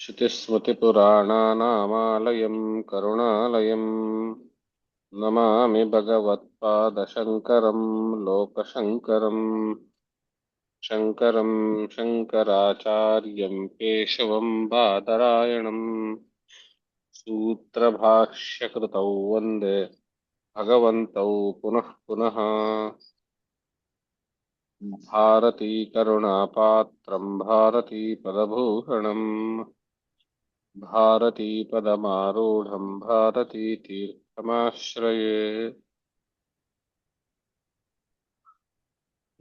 श्रुतिस्मृतिपुराणानामालयं करुणालयं नमामि भगवत्पादशङ्करं लोकशङ्करम् शङ्करं शङ्कराचार्यं केशवं बादरायणं सूत्रभाष्यकृतौ वन्दे भगवन्तौ पुनः पुनः भारतीकरुणापात्रं भारतीपदभूषणम् भारतीपदमारूढं भारतीतीर्थमाश्रये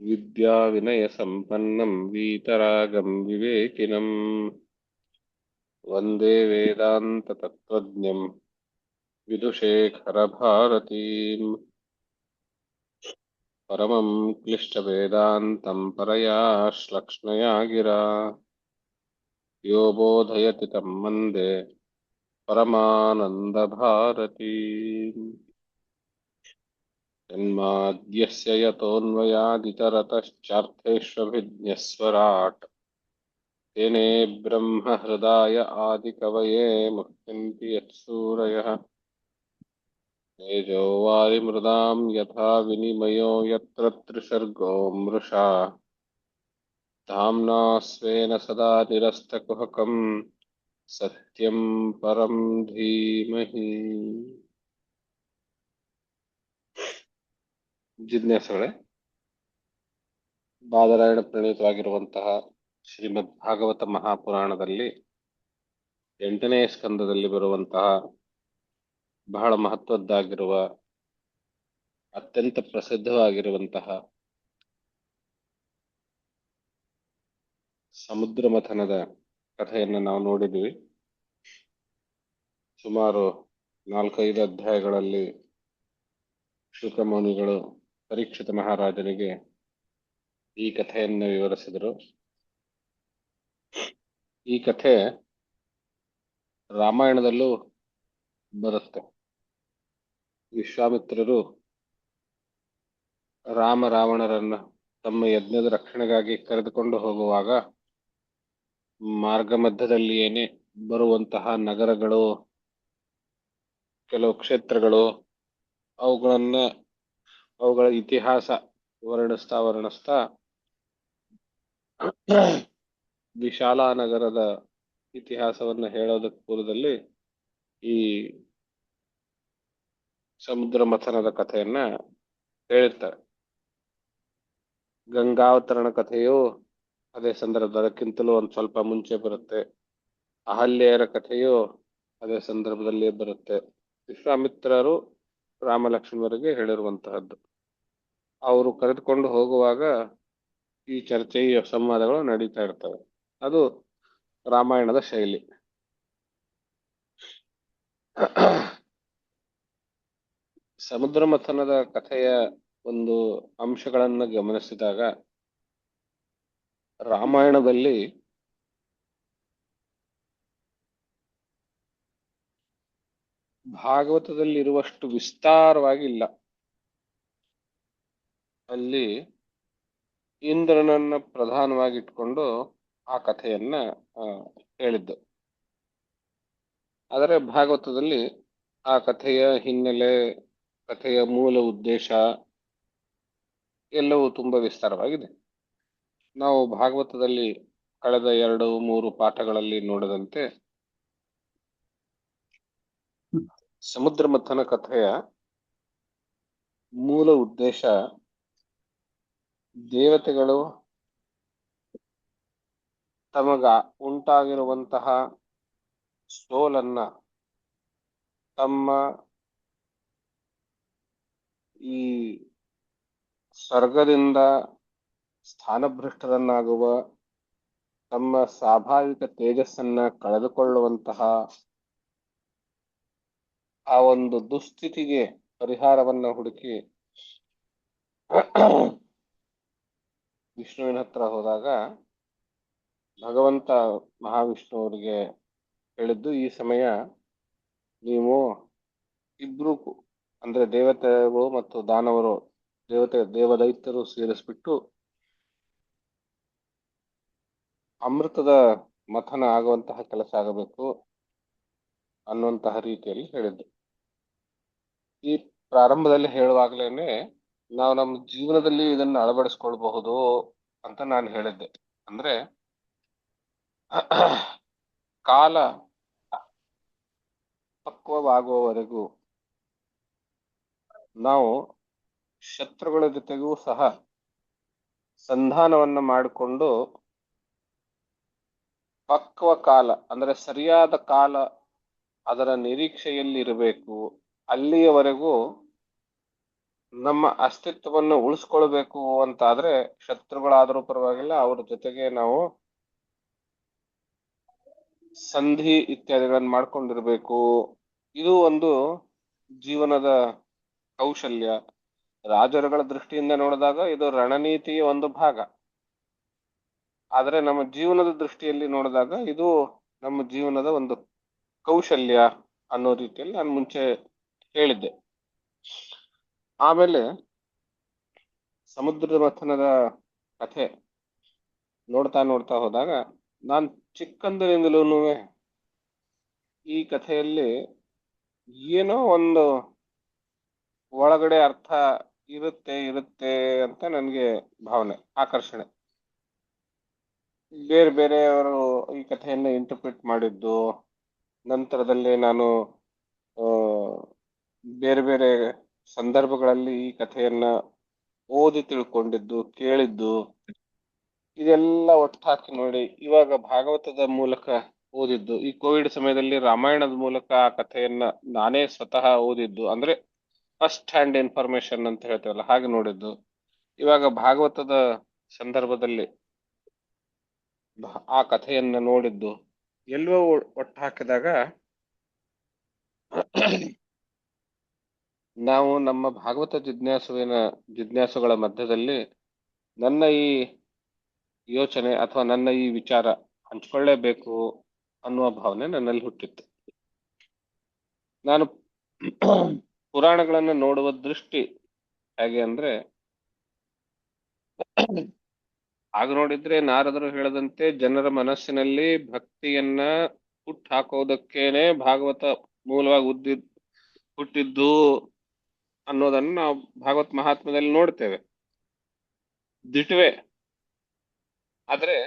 विद्याविनयसम्पन्नं वीतरागं विवेकिनं वन्दे वेदान्ततत्त्वज्ञं विदुषेखरभारतीम् परमं क्लिष्टवेदान्तं परया श्लक्ष्णया गिरा यो बोधयति तं वन्दे परमानन्दभारतीम् जन्माद्यस्य यतोऽन्वयादितरतश्चार्थेष्वभिज्ञस्वराट् तेने ब्रह्महृदाय आदिकवये मुह्यन्ति यत्सूरयः तेजो वारिमृदां यथा विनिमयो यत्र त्रिसर्गो मृषा धाम्ना स्वेन सदा निरस्तकुहकं सत्यं परं धीमहि. ಜಿಜ್ಞಾಸಗಳೇ, ಬಾದರಾಯಣ ಪ್ರಣೀತವಾಗಿರುವಂತಹ ಶ್ರೀಮದ್ ಭಾಗವತ ಮಹಾಪುರಾಣದಲ್ಲಿ 8ನೇ ಸ್ಕಂದದಲ್ಲಿ ಬರುವಂತಹ ಬಹಳ ಮಹತ್ವದ್ದಾಗಿರುವ ಅತ್ಯಂತ ಪ್ರಸಿದ್ಧವಾಗಿರುವಂತಹ ಸಮುದ್ರ ಮಥನದ ಕಥೆಯನ್ನು ನಾವು ನೋಡಿದ್ವಿ. ಸುಮಾರು 4-5 ಅಧ್ಯಾಯಗಳಲ್ಲಿ ಶುಕಮುನಿಗಳು ಪರೀಕ್ಷಿತ ಮಹಾರಾಜನಿಗೆ ಈ ಕಥೆಯನ್ನು ವಿವರಿಸಿದರು. ಈ ಕಥೆ ರಾಮಾಯಣದಲ್ಲೂ ಬರುತ್ತೆ. ವಿಶ್ವಾಮಿತ್ರರು ರಾಮ ರಾವಣರನ್ನ ತಮ್ಮ ಯಜ್ಞದ ರಕ್ಷಣೆಗಾಗಿ ಕರೆದುಕೊಂಡು ಹೋಗುವಾಗ ಮಾರ್ಗ ಮಧ್ಯದಲ್ಲಿಯೇನೆ ಬರುವಂತಹ ನಗರಗಳು, ಕೆಲವು ಕ್ಷೇತ್ರಗಳು, ಅವುಗಳ ಇತಿಹಾಸ ವರ್ಣಿಸ್ತಾ ವಿಶಾಲ ನಗರದ ಇತಿಹಾಸವನ್ನು ಹೇಳೋದಕ್ಕೆ ಪೂರ್ವದಲ್ಲಿ ಈ ಸಮುದ್ರ ಮಥನದ ಕಥೆಯನ್ನ ಹೇಳಿರ್ತಾರೆ. ಗಂಗಾವತರಣ ಕಥೆಯು ಅದೇ ಸಂದರ್ಭದಕ್ಕಿಂತಲೂ ಒಂದು ಸ್ವಲ್ಪ ಮುಂಚೆ ಬರುತ್ತೆ. ಅಹಲ್ಯೆಯರ ಕಥೆಯು ಅದೇ ಸಂದರ್ಭದಲ್ಲಿ ಬರುತ್ತೆ. ವಿಶ್ವಾಮಿತ್ರರು ರಾಮಲಕ್ಷ್ಮಣರಿಗೆ ಹೇಳಿರುವಂತಹದ್ದು. ಅವರು ಕರೆದುಕೊಂಡು ಹೋಗುವಾಗ ಈ ಚರ್ಚೆ, ಈ ಸಂವಾದಗಳು ನಡೀತಾ ಇರ್ತವೆ. ಅದು ರಾಮಾಯಣದ ಶೈಲಿ. ಸಮುದ್ರ ಮಥನದ ಕಥೆಯ ಒಂದು ಅಂಶಗಳನ್ನು ಗಮನಿಸಿದಾಗ ರಾಮಾಯಣದಲ್ಲಿ ಭಾಗವತದಲ್ಲಿ ಇರುವಷ್ಟು ವಿಸ್ತಾರವಾಗಿ ಇಲ್ಲ. ಅಲ್ಲಿ ಇಂದ್ರನನ್ನ ಪ್ರಧಾನವಾಗಿಟ್ಕೊಂಡು ಆ ಕಥೆಯನ್ನ ಹೇಳಿದ್ದು. ಆದರೆ ಭಾಗವತದಲ್ಲಿ ಆ ಕಥೆಯ ಹಿನ್ನೆಲೆ, ಕಥೆಯ ಮೂಲ ಉದ್ದೇಶ ಎಲ್ಲವೂ ತುಂಬಾ ವಿಸ್ತಾರವಾಗಿದೆ. ನಾವು ಭಾಗವತದಲ್ಲಿ ಕಳೆದ 2-3 ಪಾಠಗಳಲ್ಲಿ ನೋಡಿದಂತೆ ಸಮುದ್ರ ಮಥನ ಕಥೆಯ ಮೂಲ ಉದ್ದೇಶ ದೇವತೆಗಳು ತಮಗ ಉಂಟಾಗಿರುವಂತಹ ಸೋಲನ್ನ ತಮ್ಮ ಈ ಸ್ವರ್ಗದಿಂದ ಸ್ಥಾನಭ್ರಷ್ಟರನ್ನಾಗುವ, ತಮ್ಮ ಸ್ವಾಭಾವಿಕ ತೇಜಸ್ಸನ್ನ ಕಳೆದುಕೊಳ್ಳುವಂತಹ ಆ ಒಂದು ದುಸ್ಥಿತಿಗೆ ಪರಿಹಾರವನ್ನ ಹುಡುಕಿ ವಿಷ್ಣುವಿನ ಹತ್ರ ಹೋದಾಗ ಭಗವಂತ ಮಹಾವಿಷ್ಣು ಅವರಿಗೆ ಹೇಳಿದ್ದು, ಈ ಸಮಯ ನೀವು ಇಬ್ರು ಅಂದ್ರೆ ದೇವತೆಗಳು ಮತ್ತು ದಾನವರು, ದೇವದೈತ್ಯರು ಸೇರಿಸ್ಬಿಟ್ಟು ಅಮೃತದ ಮಥನ ಆಗುವಂತಹ ಕೆಲಸ ಆಗಬೇಕು ಅನ್ನುವಂತಹ ರೀತಿಯಲ್ಲಿ ಹೇಳಿದ್ದು. ಈ ಪ್ರಾರಂಭದಲ್ಲಿ ಹೇಳುವಾಗ್ಲೇನೆ ನಾವು ನಮ್ಮ ಜೀವನದಲ್ಲಿ ಇದನ್ನು ಅಳವಡಿಸ್ಕೊಳ್ಬಹುದು ಅಂತ ನಾನು ಹೇಳಿದ್ದೆ. ಅಂದ್ರೆ ಕಾಲ ಪಕ್ವವಾಗುವವರೆಗೂ ನಾವು ಶತ್ರುಗಳ ಜೊತೆಗೂ ಸಹ ಸಂಧಾನವನ್ನ ಮಾಡಿಕೊಂಡು ಪಕ್ವ ಕಾಲ ಅಂದ್ರೆ ಸರಿಯಾದ ಕಾಲ ಅದರ ನಿರೀಕ್ಷೆಯಲ್ಲಿ ಇರಬೇಕು. ಅಲ್ಲಿಯವರೆಗೂ ನಮ್ಮ ಅಸ್ತಿತ್ವವನ್ನು ಉಳಿಸ್ಕೊಳ್ಬೇಕು ಅಂತಾದ್ರೆ ಶತ್ರುಗಳಾದರೂ ಪರವಾಗಿಲ್ಲ, ಅವ್ರ ಜೊತೆಗೆ ನಾವು ಸಂಧಿ ಇತ್ಯಾದಿಗಳನ್ನು ಮಾಡ್ಕೊಂಡಿರ್ಬೇಕು. ಇದು ಒಂದು ಜೀವನದ ಕೌಶಲ್ಯ. ರಾಜರುಗಳ ದೃಷ್ಟಿಯಿಂದ ನೋಡಿದಾಗ ಇದು ರಣನೀತಿಯ ಒಂದು ಭಾಗ. ಆದರೆ ನಮ್ಮ ಜೀವನದ ದೃಷ್ಟಿಯಲ್ಲಿ ನೋಡಿದಾಗ ಇದು ನಮ್ಮ ಜೀವನದ ಒಂದು ಕೌಶಲ್ಯ ಅನ್ನೋ ರೀತಿಯಲ್ಲಿ ನಾನು ಮುಂಚೆ ಹೇಳಿದ್ದೆ. ಆಮೇಲೆ ಸಮುದ್ರದ ಮಥನದ ಕಥೆ ನೋಡ್ತಾ ನೋಡ್ತಾ ಹೋದಾಗ ನಾನು ಚಿಕ್ಕಂದಿನಿಂದಲೂ ಈ ಕಥೆಯಲ್ಲಿ ಏನೋ ಒಂದು ಒಳಗಡೆ ಅರ್ಥ ಇರುತ್ತೆ ಅಂತ ನನಗೆ ಭಾವನೆ, ಆಕರ್ಷಣೆ. ಬೇರೆ ಬೇರೆಯವರು ಈ ಕಥೆಯನ್ನು ಇಂಟರ್ಪ್ರಿಟ್ ಮಾಡಿದ್ದು, ನಂತರದಲ್ಲಿ ನಾನು ಬೇರೆ ಬೇರೆ ಸಂದರ್ಭಗಳಲ್ಲಿ ಈ ಕಥೆಯನ್ನ ಓದಿ ತಿಳ್ಕೊಂಡಿದ್ದು, ಕೇಳಿದ್ದು, ಇದೆಲ್ಲ ಒಟ್ಟಾಕಿ ನೋಡಿ ಇವಾಗ ಭಾಗವತದ ಮೂಲಕ ಓದಿದ್ದು, ಈ ಕೋವಿಡ್ ಸಮಯದಲ್ಲಿ ರಾಮಾಯಣದ ಮೂಲಕ ಆ ಕಥೆಯನ್ನ ನಾನೇ ಸ್ವತಃ ಓದಿದ್ದು, ಅಂದ್ರೆ ಫಸ್ಟ್ ಹ್ಯಾಂಡ್ ಇನ್ಫಾರ್ಮೇಶನ್ ಅಂತ ಹೇಳ್ತೇವಲ್ಲ ಹಾಗೆ ನೋಡಿದ್ದು, ಇವಾಗ ಭಾಗವತದ ಸಂದರ್ಭದಲ್ಲಿ ಆ ಕಥೆಯನ್ನ ನೋಡಿದ್ದು, ಎಲ್ಲವೂ ಒಟ್ಟು ಹಾಕಿದಾಗ ನಾವು ನಮ್ಮ ಭಾಗವತ ಜಿಜ್ಞಾಸುಗಳ ಮಧ್ಯದಲ್ಲಿ ನನ್ನ ಈ ಯೋಚನೆ ಅಥವಾ ನನ್ನ ಈ ವಿಚಾರ ಹಂಚ್ಕೊಳ್ಳೇಬೇಕು ಅನ್ನುವ ಭಾವನೆ ನನ್ನಲ್ಲಿ ಹುಟ್ಟಿತ್ತು. ನಾನು ಪುರಾಣಗಳನ್ನು ನೋಡುವ ದೃಷ್ಟಿ ಹೇಗೆ ಅಂದ್ರೆ, ಆಗ ನೋಡಿದ್ರೆ ನಾರದರು ಹೇಳದಂತೆ ಜನರ ಮನಸ್ಸಿನಲ್ಲಿ ಭಕ್ತಿಯನ್ನ ಹುಟ್ಟಾಕೋದಕ್ಕೇನೆ ಭಾಗವತ ಮೂಲವಾಗಿ ಹುಟ್ಟಿದ್ದು ಅನ್ನೋದನ್ನು ನಾವು ಭಾಗವತ್ ಮಹಾತ್ಮದಲ್ಲಿ ನೋಡ್ತೇವೆ, ದಿಟ್ವೆ. ಆದ್ರೆ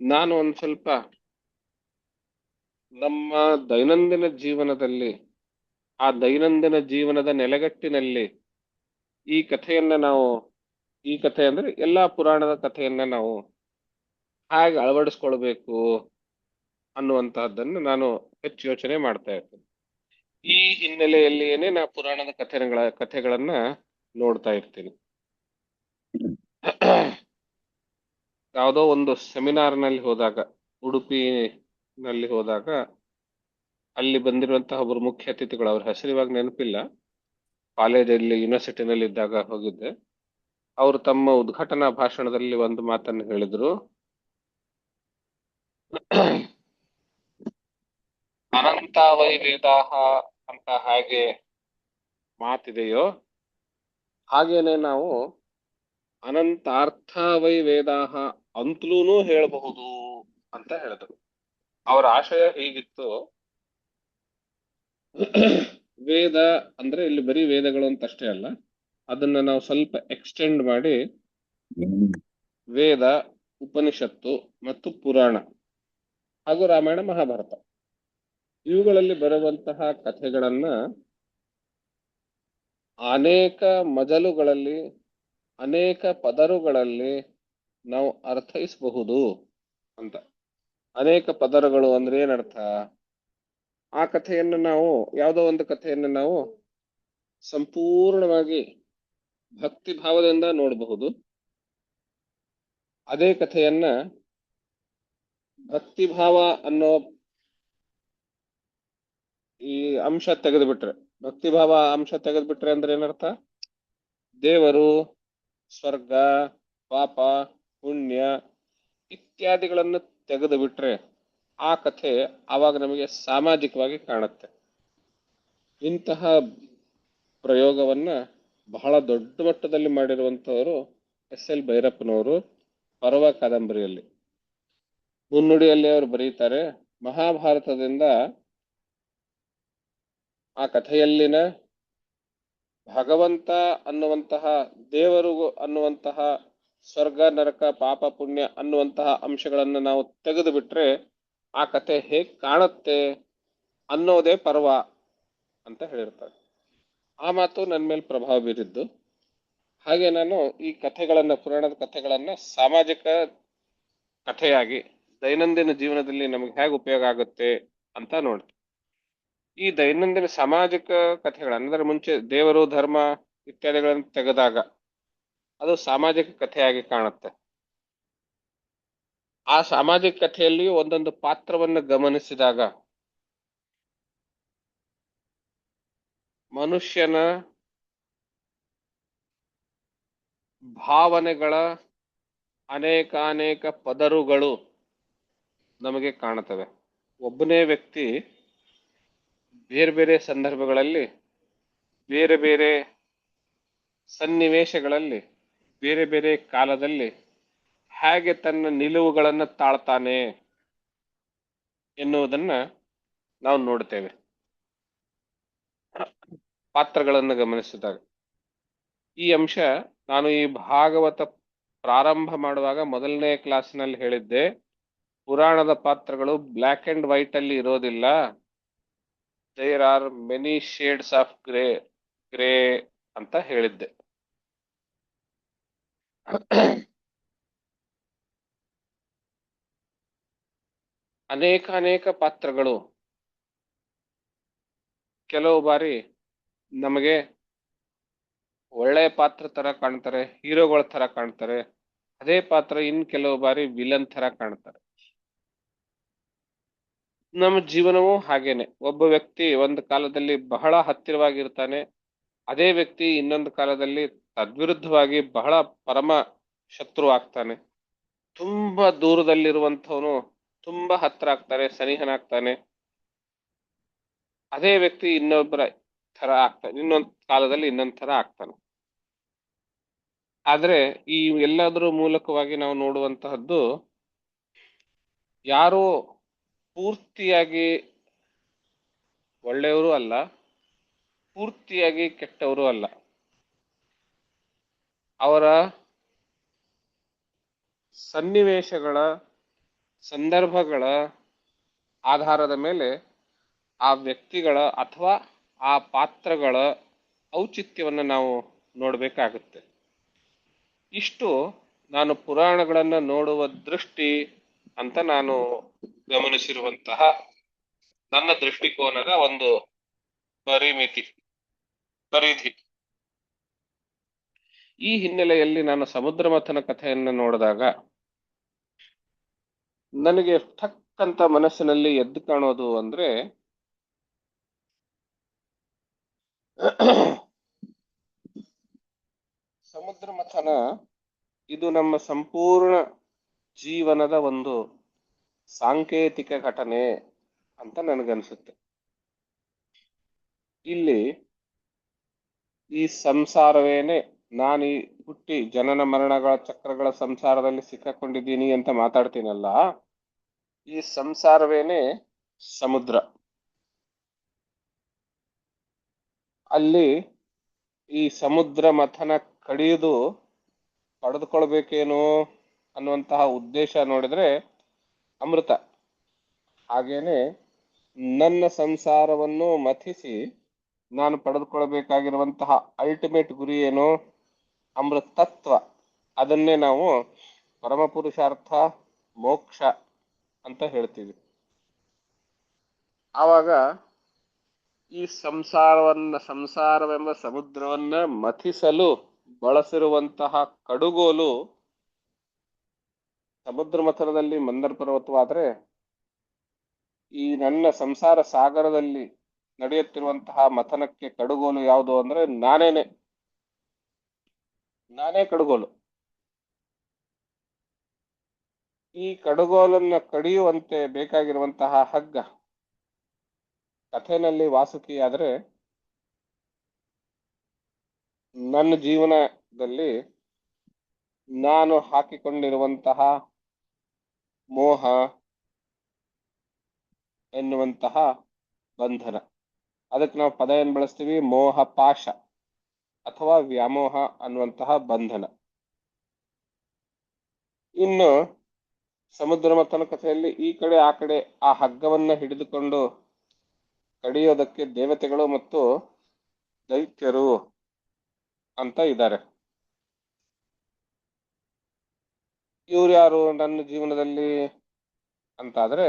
ನಾನು ಒಂದು ಸ್ವಲ್ಪ ನಮ್ಮ ದೈನಂದಿನ ಜೀವನದಲ್ಲಿ, ಆ ದೈನಂದಿನ ಜೀವನದ ನೆಲೆಗಟ್ಟಿನಲ್ಲಿ ಈ ಕಥೆ ಅಂದ್ರೆ ಎಲ್ಲಾ ಪುರಾಣದ ಕಥೆಯನ್ನ ನಾವು ಹಾಗೆ ಅಳವಡಿಸ್ಕೊಳ್ಬೇಕು ಅನ್ನುವಂತಹದ್ದನ್ನು ನಾನು ಹೆಚ್ಚು ಯೋಚನೆ ಮಾಡ್ತಾ ಇರ್ತೇನೆ. ಈ ಹಿನ್ನೆಲೆಯಲ್ಲಿಯೇನೆ ನಾ ಪುರಾಣದ ಕಥೆಗಳನ್ನ ನೋಡ್ತಾ ಇರ್ತೀನಿ. ಯಾವುದೋ ಒಂದು ಸೆಮಿನಾರ್ನಲ್ಲಿ ಹೋದಾಗ, ಉಡುಪಿನಲ್ಲಿ ಹೋದಾಗ, ಅಲ್ಲಿ ಬಂದಿರುವಂತಹ ಒಬ್ಬರು ಮುಖ್ಯ ಅತಿಥಿಗಳು, ಅವ್ರ ಹೆಸರು ಇವಾಗ ನೆನಪಿಲ್ಲ, ಕಾಲೇಜಲ್ಲಿ ಯೂನಿವರ್ಸಿಟಿನಲ್ಲಿ ಇದ್ದಾಗ ಹೋಗಿದ್ದೆ. ಅವರು ತಮ್ಮ ಉದ್ಘಾಟನಾ ಭಾಷಣದಲ್ಲಿ ಒಂದು ಮಾತನ್ನು ಹೇಳಿದ್ರು, ಅನಂತಾವೈ ವೇದಾಹ ಅಂತ ಹಾಗೆ ಮಾತಿದೆಯೋ ಹಾಗೇನೆ ನಾವು ಅನಂತಾರ್ಥವೈ ವೇದಾಹ ಅಂತಲೂ ಹೇಳಬಹುದು ಅಂತ ಹೇಳಿದ್ರು. ಅವರ ಆಶಯ ಹೀಗಿತ್ತು, ವೇದ ಅಂದ್ರೆ ಇಲ್ಲಿ ಬರೀ ವೇದಗಳು ಅಂತ ಅಷ್ಟೇ ಅಲ್ಲ, ಅದನ್ನ ನಾವು ಸ್ವಲ್ಪ ಎಕ್ಸ್ಟೆಂಡ್ ಮಾಡಿ ವೇದ, ಉಪನಿಷತ್ತು ಮತ್ತು ಪುರಾಣ ಹಾಗೂ ರಾಮಾಯಣ ಮಹಾಭಾರತ ಇವುಗಳಲ್ಲಿ ಬರುವಂತಹ ಕಥೆಗಳನ್ನ ಅನೇಕ ಮಜಲುಗಳಲ್ಲಿ, ಅನೇಕ ಪದರುಗಳಲ್ಲಿ ನಾವು ಅರ್ಥೈಸಬಹುದು ಅಂತ. ಅನೇಕ ಪದರುಗಳು ಅಂದ್ರೆ ಏನರ್ಥ? ಆ ಕಥೆಯನ್ನು ನಾವು, ಯಾವುದೋ ಒಂದು ಕಥೆಯನ್ನು ನಾವು ಸಂಪೂರ್ಣವಾಗಿ ಭಕ್ತಿ ಭಾವದಿಂದ ನೋಡಬಹುದು. ಅದೇ ಕಥೆಯನ್ನ ಭಕ್ತಿಭಾವ ಅನ್ನೋ ಈ ಅಂಶ ತೆಗೆದುಬಿಟ್ರೆ, ಭಕ್ತಿಭಾವ ಅಂಶ ತೆಗೆದುಬಿಟ್ರೆ ಅಂದ್ರೆ ಏನರ್ಥ? ದೇವರು, ಸ್ವರ್ಗ, ಪಾಪ, ಪುಣ್ಯ ಇತ್ಯಾದಿಗಳನ್ನು ತೆಗೆದು ಬಿಟ್ರೆ ಆ ಕಥೆ ಆವಾಗ ನಮಗೆ ಸಾಮಾಜಿಕವಾಗಿ ಕಾಣುತ್ತೆ. ಇಂತಹ ಪ್ರಯೋಗವನ್ನ ಬಹಳ ದೊಡ್ಡ ಮಟ್ಟದಲ್ಲಿ ಮಾಡಿರುವಂತವರು ಎಸ್ ಎಲ್ ಭೈರಪ್ಪನವರು ಪರ್ವ ಕಾದಂಬರಿಯಲ್ಲಿ. ಮುನ್ನುಡಿಯಲ್ಲಿ ಅವರು ಬರೀತಾರೆ, ಮಹಾಭಾರತದಿಂದ ಆ ಕಥೆಯಲ್ಲಿನ ಭಗವಂತ ಅನ್ನುವಂತಹ, ದೇವರು ಅನ್ನುವಂತಹ, ಸ್ವರ್ಗ ನರಕ ಪಾಪ ಪುಣ್ಯ ಅನ್ನುವಂತಹ ಅಂಶಗಳನ್ನು ನಾವು ತೆಗೆದು ಬಿಟ್ರೆ ಆ ಕಥೆ ಹೇಗ್ ಕಾಣುತ್ತೆ ಅನ್ನೋದೇ ಪರ್ವ ಅಂತ ಹೇಳಿರ್ತಾರೆ. ಆ ಮಾತು ನನ್ನ ಮೇಲೆ ಪ್ರಭಾವ ಬೀರಿದ್ದು. ಹಾಗೆ ನಾನು ಈ ಕಥೆಗಳನ್ನ, ಪುರಾಣದ ಕಥೆಗಳನ್ನ ಸಾಮಾಜಿಕ ಕಥೆಯಾಗಿ ದೈನಂದಿನ ಜೀವನದಲ್ಲಿ ನಮಗೆ ಹೇಗೆ ಉಪಯೋಗ ಆಗುತ್ತೆ ಅಂತ ನೋಡ್ತೀವಿ. ಈ ದೈನಂದಿನ ಸಾಮಾಜಿಕ ಕಥೆಗಳು ಅಂದ್ರೆ ಮುಂಚೆ ದೇವರು ಧರ್ಮ ಇತ್ಯಾದಿಗಳನ್ನು ತೆಗೆದಾಗ ಅದು ಸಾಮಾಜಿಕ ಕಥೆಯಾಗಿ ಕಾಣುತ್ತೆ. ಆ ಸಾಮಾಜಿಕ ಕಥೆಯಲ್ಲಿ ಒಂದೊಂದು ಪಾತ್ರವನ್ನು ಗಮನಿಸಿದಾಗ ಮನುಷ್ಯನ ಭಾವನೆಗಳ ಅನೇಕಾನೇಕ ಪದರುಗಳು ನಮಗೆ ಕಾಣುತ್ತವೆ. ಒಬ್ಬನೇ ವ್ಯಕ್ತಿ ಬೇರೆ ಬೇರೆ ಸಂದರ್ಭಗಳಲ್ಲಿ, ಬೇರೆ ಬೇರೆ ಸನ್ನಿವೇಶಗಳಲ್ಲಿ, ಬೇರೆ ಬೇರೆ ಕಾಲದಲ್ಲಿ ಹೇಗೆ ತನ್ನ ನಿಲುವುಗಳನ್ನು ತಾಳ್ತಾನೆ ಎನ್ನುವುದನ್ನ ನಾವು ನೋಡ್ತೇವೆ ಪಾತ್ರಗಳನ್ನು ಗಮನಿಸಿದಾಗ. ಈ ಅಂಶ ನಾನು ಈ ಭಾಗವತ ಪ್ರಾರಂಭ ಮಾಡುವಾಗ ಮೊದಲನೇ ಕ್ಲಾಸ್ನಲ್ಲಿ ಹೇಳಿದ್ದೆ, ಪುರಾಣದ ಪಾತ್ರಗಳು ಬ್ಲ್ಯಾಕ್ ಅಂಡ್ ವೈಟ್ ಅಲ್ಲಿ ಇರೋದಿಲ್ಲ. There are many shades of grey grey ಅಂತ ಹೇಳಿದ್ದೆ. ಅನೇಕ ಅನೇಕ ಪಾತ್ರಗಳು ಕೆಲವು ಬಾರಿ ನಮಗೆ ಒಳ್ಳೆಯ ಪಾತ್ರ ತರ ಕಾಣ್ತಾರೆ, ಹೀರೋಗಳ ತರ ಕಾಣ್ತಾರೆ. ಅದೇ ಪಾತ್ರ ಕೆಲವು ಬಾರಿ ವಿಲನ್ ತರ ಕಾಣ್ತಾರೆ. ನಮ್ಮ ಜೀವನವೂ ಹಾಗೇನೆ. ಒಬ್ಬ ವ್ಯಕ್ತಿ ಒಂದು ಕಾಲದಲ್ಲಿ ಬಹಳ ಹತ್ತಿರವಾಗಿರ್ತಾನೆ, ಅದೇ ವ್ಯಕ್ತಿ ಇನ್ನೊಂದು ಕಾಲದಲ್ಲಿ ತದ್ವಿರುದ್ಧವಾಗಿ ಬಹಳ ಪರಮ ಶತ್ರು ಆಗ್ತಾನೆ. ತುಂಬಾ ದೂರದಲ್ಲಿರುವಂಥವನು ತುಂಬಾ ಹತ್ರ ಆಗ್ತಾನೆ, ಸನಿಹನಾಗ್ತಾನೆ. ಅದೇ ವ್ಯಕ್ತಿ ಇನ್ನೊಬ್ಬರ ತರ ಆಗ್ತಾನೆ, ಇನ್ನೊಂದು ಕಾಲದಲ್ಲಿ ಇನ್ನೊಂದ್ ತರ ಆಗ್ತಾನೆ. ಆದ್ರೆ ಈ ಎಲ್ಲದರ ಮೂಲಕವಾಗಿ ನಾವು ನೋಡುವಂತಹದ್ದು, ಯಾರು ಪೂರ್ತಿಯಾಗಿ ಒಳ್ಳೆಯವರು ಅಲ್ಲ, ಪೂರ್ತಿಯಾಗಿ ಕೆಟ್ಟವರು ಅಲ್ಲ. ಅವರ ಸನ್ನಿವೇಶಗಳ, ಸಂದರ್ಭಗಳ ಆಧಾರದ ಮೇಲೆ ಆ ವ್ಯಕ್ತಿಗಳ ಅಥವಾ ಆ ಪಾತ್ರಗಳ ಔಚಿತ್ಯವನ್ನು ನಾವು ನೋಡಬೇಕಾಗುತ್ತೆ. ಇಷ್ಟು ನಾನು ಪುರಾಣಗಳನ್ನು ನೋಡುವ ದೃಷ್ಟಿ ಅಂತ ನಾನು ಗಮನಿಸಿರುವಂತಹ ನನ್ನ ದೃಷ್ಟಿಕೋನದ ಒಂದು ಪರಿಧಿ. ಈ ಹಿನ್ನೆಲೆಯಲ್ಲಿ ನಾನು ಸಮುದ್ರ ಮಥನ ಕಥೆಯನ್ನು ನೋಡಿದಾಗ ನನಗೆ ಠಕ್ಕಂತ ಮನಸ್ಸಿನಲ್ಲಿ ಎದ್ದು ಕಾಣೋದು ಅಂದ್ರೆ, ಸಮುದ್ರ ಮಥನ ಇದು ನಮ್ಮ ಸಂಪೂರ್ಣ ಜೀವನದ ಒಂದು ಸಾಂಕೇತಿಕ ಘಟನೆ ಅಂತ ನನಗನ್ಸುತ್ತೆ. ಇಲ್ಲಿ ಈ ಸಂಸಾರವೇನೆ, ನಾನು ಈ ಹುಟ್ಟಿ ಜನನ ಮರಣಗಳ ಚಕ್ರಗಳ ಸಂಸಾರದಲ್ಲಿ ಸಿಕ್ಕಾಕೊಂಡಿದ್ದೀನಿ ಅಂತ ಮಾತಾಡ್ತೀನಲ್ಲ, ಈ ಸಂಸಾರವೇನೆ ಸಮುದ್ರ. ಅಲ್ಲಿ ಈ ಸಮುದ್ರ ಮಥನ ಕಡಿಯುವುದು ಪಡೆದುಕೊಳ್ಬೇಕೇನೋ ಅನ್ನುವಂತಹ ಉದ್ದೇಶ ನೋಡಿದ್ರೆ ಅಮೃತ. ಹಾಗೇನೆ ನನ್ನ ಸಂಸಾರವನ್ನು ಮಥಿಸಿ ನಾನು ಪಡೆದುಕೊಳ್ಬೇಕಾಗಿರುವಂತಹ ಅಲ್ಟಿಮೇಟ್ ಗುರಿ ಏನು, ಅಮೃತ ತತ್ವ. ಅದನ್ನೇ ನಾವು ಪರಮ ಪುರುಷಾರ್ಥ, ಮೋಕ್ಷ ಅಂತ ಹೇಳ್ತೀವಿ. ಆವಾಗ ಈ ಸಂಸಾರವೆಂಬ ಸಮುದ್ರವನ್ನ ಮಥಿಸಲು ಬಳಸಿರುವಂತಹ ಕಡುಗೋಲು ಸಮುದ್ರ ಮಥನದಲ್ಲಿ ಮಂದರ ಪರ್ವತವಾದ್ರೆ, ಈ ನನ್ನ ಸಂಸಾರ ಸಾಗರದಲ್ಲಿ ನಡೆಯುತ್ತಿರುವಂತಹ ಮಥನಕ್ಕೆ ಕಡುಗೋಲು ಯಾವುದು ಅಂದ್ರೆ ನಾನೇ ಕಡುಗೋಲು. ಈ ಕಡುಗೋಲನ್ನ ಕಡಿಯುವಂತೆ ಬೇಕಾಗಿರುವಂತಹ ಹಗ್ಗ ಕಥೆನಲ್ಲಿ ವಾಸುಕಿ ಆದ್ರೆ, ನನ್ನ ಜೀವನದಲ್ಲಿ ನಾನು ಹಾಕಿಕೊಂಡಿರುವಂತಹ ಮೋಹ ಎನ್ನುವಂತಹ ಬಂಧನ. ಅದಕ್ಕೆ ನಾವು ಪದ ಏನ್ ಬಳಸ್ತೀವಿ? ಮೋಹ ಪಾಶ ಅಥವಾ ವ್ಯಾಮೋಹ ಅನ್ನುವಂತಹ ಬಂಧನ. ಇನ್ನು ಸಮುದ್ರ ಮಥನ ಕಥೆಯಲ್ಲಿ ಈ ಕಡೆ ಆ ಕಡೆ ಆ ಹಗ್ಗವನ್ನ ಹಿಡಿದುಕೊಂಡು ಕಡಿಯೋದಕ್ಕೆ ದೇವತೆಗಳು ಮತ್ತು ದೈತ್ಯರು ಅಂತ ಇದ್ದಾರೆ. ಇವ್ರು ಯಾರು ನನ್ನ ಜೀವನದಲ್ಲಿ ಅಂತಾದ್ರೆ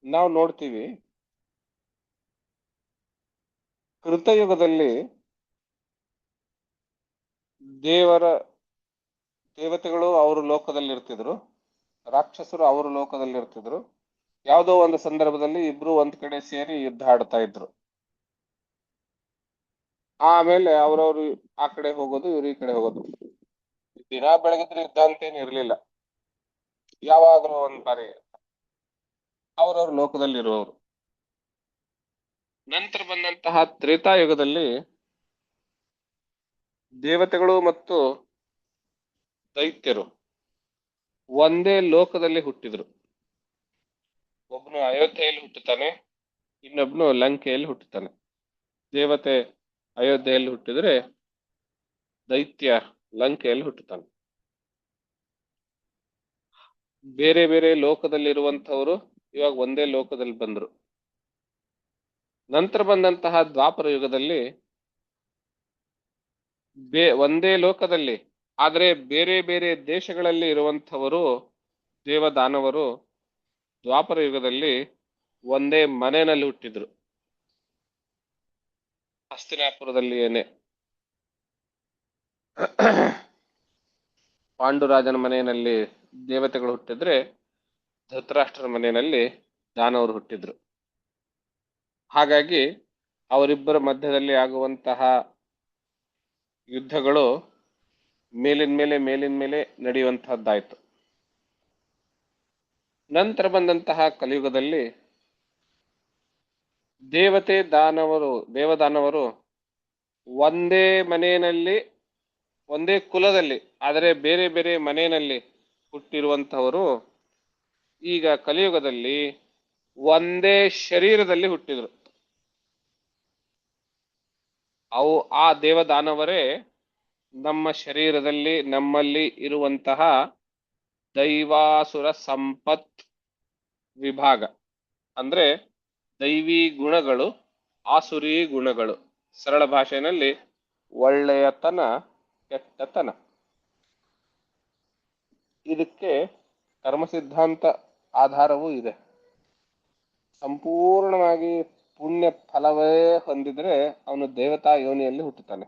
ನಾವು ನೋಡ್ತೀವಿ, ಕೃತಯುಗದಲ್ಲಿ ದೇವತೆಗಳು ಅವರು ಲೋಕದಲ್ಲಿ ಇರ್ತಿದ್ರು, ರಾಕ್ಷಸರು ಅವರು ಲೋಕದಲ್ಲಿ ಇರ್ತಿದ್ರು. ಯಾವುದೋ ಒಂದು ಸಂದರ್ಭದಲ್ಲಿ ಇಬ್ರು ಒಂದ್ ಕಡೆ ಸೇರಿ ಯುದ್ಧ ಆಡ್ತಾ ಇದ್ರು. ಆಮೇಲೆ ಅವ್ರವ್ರು ಆ ಕಡೆ ಹೋಗೋದು, ಇವ್ರು ಈ ಕಡೆ ಹೋಗೋದು. ದಿನ ಬೆಳಗಿದ್ರೆ ಯುದ್ಧ ಅಂತೇನು ಇರ್ಲಿಲ್ಲ, ಯಾವಾಗಲೂ ಒಂದ್ ಬಾರಿ ಅವ್ರವ್ರ ಲೋಕದಲ್ಲಿರುವವರು. ನಂತರ ಬಂದಂತಹ ತ್ರೇತಾಯುಗದಲ್ಲಿ ದೇವತೆಗಳು ಮತ್ತು ದೈತ್ಯರು ಒಂದೇ ಲೋಕದಲ್ಲಿ ಹುಟ್ಟಿದ್ರು. ಒಬ್ಬನು ಅಯೋಧ್ಯೆಯಲ್ಲಿ ಹುಟ್ಟುತ್ತಾನೆ, ಇನ್ನೊಬ್ನು ಲಂಕೆಯಲ್ಲಿ ಹುಟ್ಟುತ್ತಾನೆ. ದೇವತೆ ಅಯೋಧ್ಯೆಯಲ್ಲಿ ಹುಟ್ಟಿದ್ರೆ ದೈತ್ಯ ಲಂಕೆಯಲ್ಲಿ ಹುಟ್ಟುತ್ತಾನೆ. ಬೇರೆ ಬೇರೆ ಲೋಕದಲ್ಲಿರುವಂತವರು ಇವಾಗ ಒಂದೇ ಲೋಕದಲ್ಲಿ ಬಂದ್ರು. ನಂತರ ಬಂದಂತಹ ದ್ವಾಪರ ಯುಗದಲ್ಲಿ ಒಂದೇ ಲೋಕದಲ್ಲಿ ಆದರೆ ಬೇರೆ ಬೇರೆ ದೇಶಗಳಲ್ಲಿ ಇರುವಂಥವರು ದೇವದಾನವರು ದ್ವಾಪರ ಯುಗದಲ್ಲಿ ಒಂದೇ ಮನೆಯಲ್ಲಿ ಹುಟ್ಟಿದ್ರು. ಹಸ್ತಿನಾಪುರದಲ್ಲಿ ಏನೇ ಪಾಂಡುರಾಜನ ಮನೆಯಲ್ಲಿ ದೇವತೆಗಳು ಹುಟ್ಟಿದ್ರೆ ಧೃತರಾಷ್ಟ್ರನ ಮನೆಯಲ್ಲಿ ದಾನವರು ಹುಟ್ಟಿದ್ರು. ಹಾಗಾಗಿ ಅವರಿಬ್ಬರ ಮಧ್ಯದಲ್ಲಿ ಆಗುವಂತಹ ಯುದ್ಧಗಳು ಮೇಲಿನ ಮೇಲೆ ನಡೆಯುವಂತಹದ್ದಾಯ್ತು. ನಂತರ ಬಂದಂತಹ ಕಲಿಯುಗದಲ್ಲಿ ದೇವದಾನವರು ಒಂದೇ ಮನೆಯಲ್ಲಿ ಒಂದೇ ಕುಲದಲ್ಲಿ ಆದರೆ ಬೇರೆ ಬೇರೆ ಮನೆಯಲ್ಲಿ ಹುಟ್ಟಿರುವಂತಹವರು ಈಗ ಕಲಿಯುಗದಲ್ಲಿ ಒಂದೇ ಶರೀರದಲ್ಲಿ ಹುಟ್ಟಿದ್ರು. ಆ ದೇವದಾನವರೇ ನಮ್ಮ ಶರೀರದಲ್ಲಿ ನಮ್ಮಲ್ಲಿ ಇರುವಂತಹ ದೈವಾಸುರ ಸಂಪತ್ ವಿಭಾಗ. ಅಂದ್ರೆ ದೈವಿ ಗುಣಗಳು, ಆಸುರಿ ಗುಣಗಳು. ಸರಳ ಭಾಷೆಯಲ್ಲಿ ಒಳ್ಳೆಯತನ, ಕೆಟ್ಟತನ. ಇದಕ್ಕೆ ಕರ್ಮ ಸಿದ್ಧಾಂತ ಆಧಾರವೂ ಇದೆ. ಸಂಪೂರ್ಣವಾಗಿ ಪುಣ್ಯ ಫಲವೇ ಹೊಂದಿದ್ರೆ ಅವನು ದೇವತಾ ಯೋನಿಯಲ್ಲಿ ಹುಟ್ಟುತ್ತಾನೆ.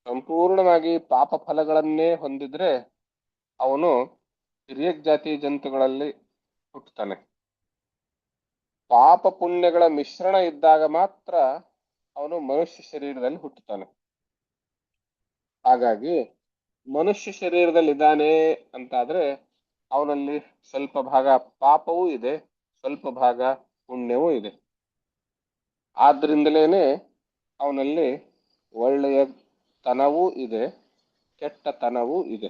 ಸಂಪೂರ್ಣವಾಗಿ ಪಾಪ ಫಲಗಳನ್ನೇ ಹೊಂದಿದ್ರೆ ಅವನು ಹಿರಿಯ ಜಾತಿ ಜಂತುಗಳಲ್ಲಿ ಹುಟ್ಟುತ್ತಾನೆ. ಪಾಪ ಪುಣ್ಯಗಳ ಮಿಶ್ರಣ ಇದ್ದಾಗ ಮಾತ್ರ ಅವನು ಮನುಷ್ಯ ಶರೀರದಲ್ಲಿ ಹುಟ್ಟುತ್ತಾನೆ. ಹಾಗಾಗಿ ಮನುಷ್ಯ ಶರೀರದಲ್ಲಿದ್ದಾನೆ ಅಂತಾದ್ರೆ ಅವನಲ್ಲಿ ಸ್ವಲ್ಪ ಭಾಗ ಪಾಪವೂ ಇದೆ, ಸ್ವಲ್ಪ ಭಾಗ ಪುಣ್ಯವೂ ಇದೆ. ಆದ್ರಿಂದಲೇನೆ ಅವನಲ್ಲಿ ಒಳ್ಳೆಯ ತನವೂ ಇದೆ, ಕೆಟ್ಟತನವೂ ಇದೆ.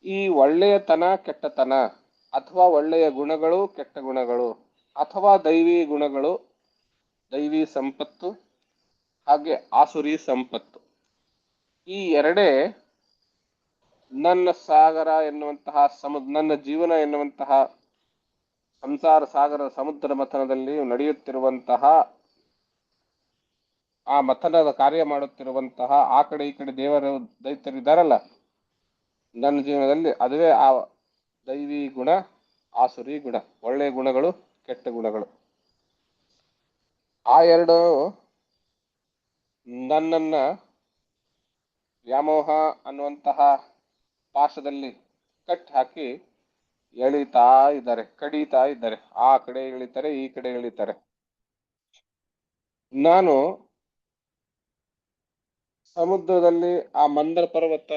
ಈ ಒಳ್ಳೆಯತನ, ಕೆಟ್ಟತನ ಅಥವಾ ಒಳ್ಳೆಯ ಗುಣಗಳು, ಕೆಟ್ಟ ಗುಣಗಳು ಅಥವಾ ದೈವಿ ಗುಣಗಳು, ದೈವಿ ಸಂಪತ್ತು ಹಾಗೆ ಆಸುರಿ ಸಂಪತ್ತು, ಈ ಎರಡೇ ನನ್ನ ಸಾಗರ ಎನ್ನುವಂತಹ ನನ್ನ ಜೀವನ ಎನ್ನುವಂತಹ ಸಂಸಾರ ಸಾಗರ ಸಮುದ್ರ ಮಥನದಲ್ಲಿ ನಡೆಯುತ್ತಿರುವಂತಹ ಆ ಮಥನದ ಕಾರ್ಯ ಮಾಡುತ್ತಿರುವಂತಹ ಆ ಕಡೆ ಈ ಕಡೆ ದೇವರು ದೈತ್ಯರಿದ್ದಾರಲ್ಲ ನನ್ನ ಜೀವನದಲ್ಲಿ, ಅದುವೇ ಆ ದೈವಿ ಗುಣ, ಆಸುರಿ ಗುಣ, ಒಳ್ಳೆಯ ಗುಣಗಳು, ಕೆಟ್ಟ ಗುಣಗಳು. ಆ ಎರಡು ನನ್ನನ್ನ ವ್ಯಾಮೋಹ ಅನ್ನುವಂತಹ ಪಾಶದಲ್ಲಿ ಕಟ್ ಹಾಕಿ ಎಳಿತಾ ಇದ್ದಾರೆ, ಕಡಿತಾ ಇದ್ದಾರೆ. ಆ ಕಡೆ ಎಳಿತಾರೆ, ಈ ಕಡೆ ಎಳಿತಾರೆ. ನಾನು ಸಮುದ್ರದಲ್ಲಿ ಆ ಮಂದರ ಪರ್ವತ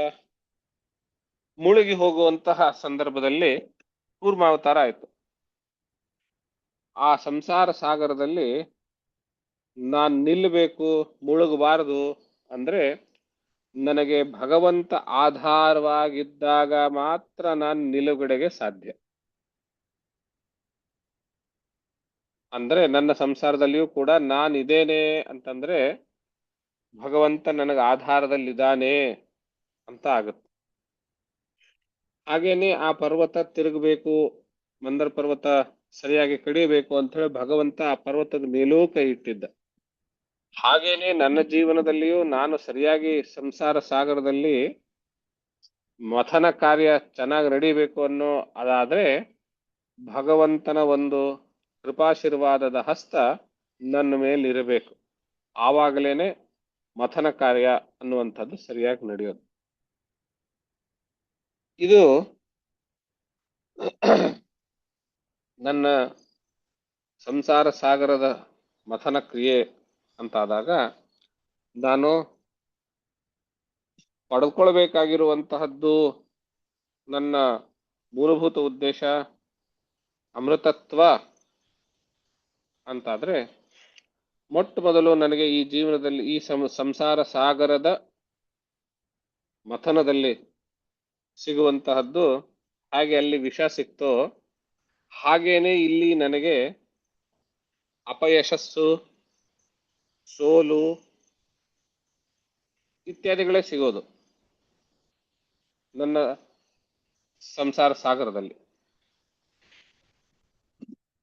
ಮುಳುಗಿ ಹೋಗುವಂತಹ ಸಂದರ್ಭದಲ್ಲಿ ಕೂರ್ಮಾವತಾರ ಆಯ್ತು. ಆ ಸಂಸಾರ ಸಾಗರದಲ್ಲಿ ನಾನ್ ನಿಲ್ಲಬೇಕು, ಮುಳುಗಬಾರದು ಅಂದ್ರೆ ನನಗೆ ಭಗವಂತ ಆಧಾರವಾಗಿದ್ದಾಗ ಮಾತ್ರ ನಾನು ನಿಲುಗಡೆಗೆ ಸಾಧ್ಯ. ಅಂದ್ರೆ ನನ್ನ ಸಂಸಾರದಲ್ಲಿಯೂ ಕೂಡ ನಾನಿದ್ದೇನೆ ಅಂತಂದ್ರೆ ಭಗವಂತ ನನಗೆ ಆಧಾರದಲ್ಲಿದ್ದಾನೆ ಅಂತ ಆಗುತ್ತೆ. ಹಾಗೇನೆ ಆ ಪರ್ವತ ತಿರುಗಬೇಕು, ಮಂದರ ಪರ್ವತ ಸರಿಯಾಗಿ ಕಡಿಬೇಕು ಅಂತ ಹೇಳಿ ಭಗವಂತ ಆ ಪರ್ವತದ ಮೇಲೂ ಕೈ ಇಟ್ಟಿದ್ದ. ಹಾಗೇನೆ ನನ್ನ ಜೀವನದಲ್ಲಿಯೂ ನಾನು ಸರಿಯಾಗಿ ಸಂಸಾರ ಸಾಗರದಲ್ಲಿ ಮಥನ ಕಾರ್ಯ ಚೆನ್ನಾಗಿ ನಡಿಬೇಕು ಅನ್ನೋ ಅದಾದ್ರೆ ಭಗವಂತನ ಒಂದು ಕೃಪಾಶೀರ್ವಾದದ ಹಸ್ತ ನನ್ನ ಮೇಲೆ ಇರಬೇಕು. ಆವಾಗಲೇನೆ ಮಥನ ಕಾರ್ಯ ಅನ್ನುವಂಥದ್ದು ಸರಿಯಾಗಿ ನಡೆಯೋದು. ಇದು ನನ್ನ ಸಂಸಾರ ಸಾಗರದ ಮಥನ ಕ್ರಿಯೆ ಅಂತಾದಾಗ ನಾನು ಪಡೆದುಕೊಳ್ಬೇಕಾಗಿರುವಂತಹದ್ದು ನನ್ನ ಮೂಲಭೂತ ಉದ್ದೇಶ ಅಮೃತತ್ವ ಅಂತಾದ್ರೆ ಮೊಟ್ಟ ಮೊದಲು ನನಗೆ ಈ ಜೀವನದಲ್ಲಿ ಈ ಸಂಸಾರ ಸಾಗರದ ಮಥನದಲ್ಲಿ ಸಿಗುವಂತಹದ್ದು ಹಾಗೆ ಅಲ್ಲಿ ವಿಷ ಸಿಕ್ತೋ ಹಾಗೇನೆ ಇಲ್ಲಿ ನನಗೆ ಅಪಯಶಸ್ಸು, ಸೋಲು ಇತ್ಯಾದಿಗಳೇ ಸಿಗೋದು ನನ್ನ ಸಂಸಾರ ಸಾಗರದಲ್ಲಿ.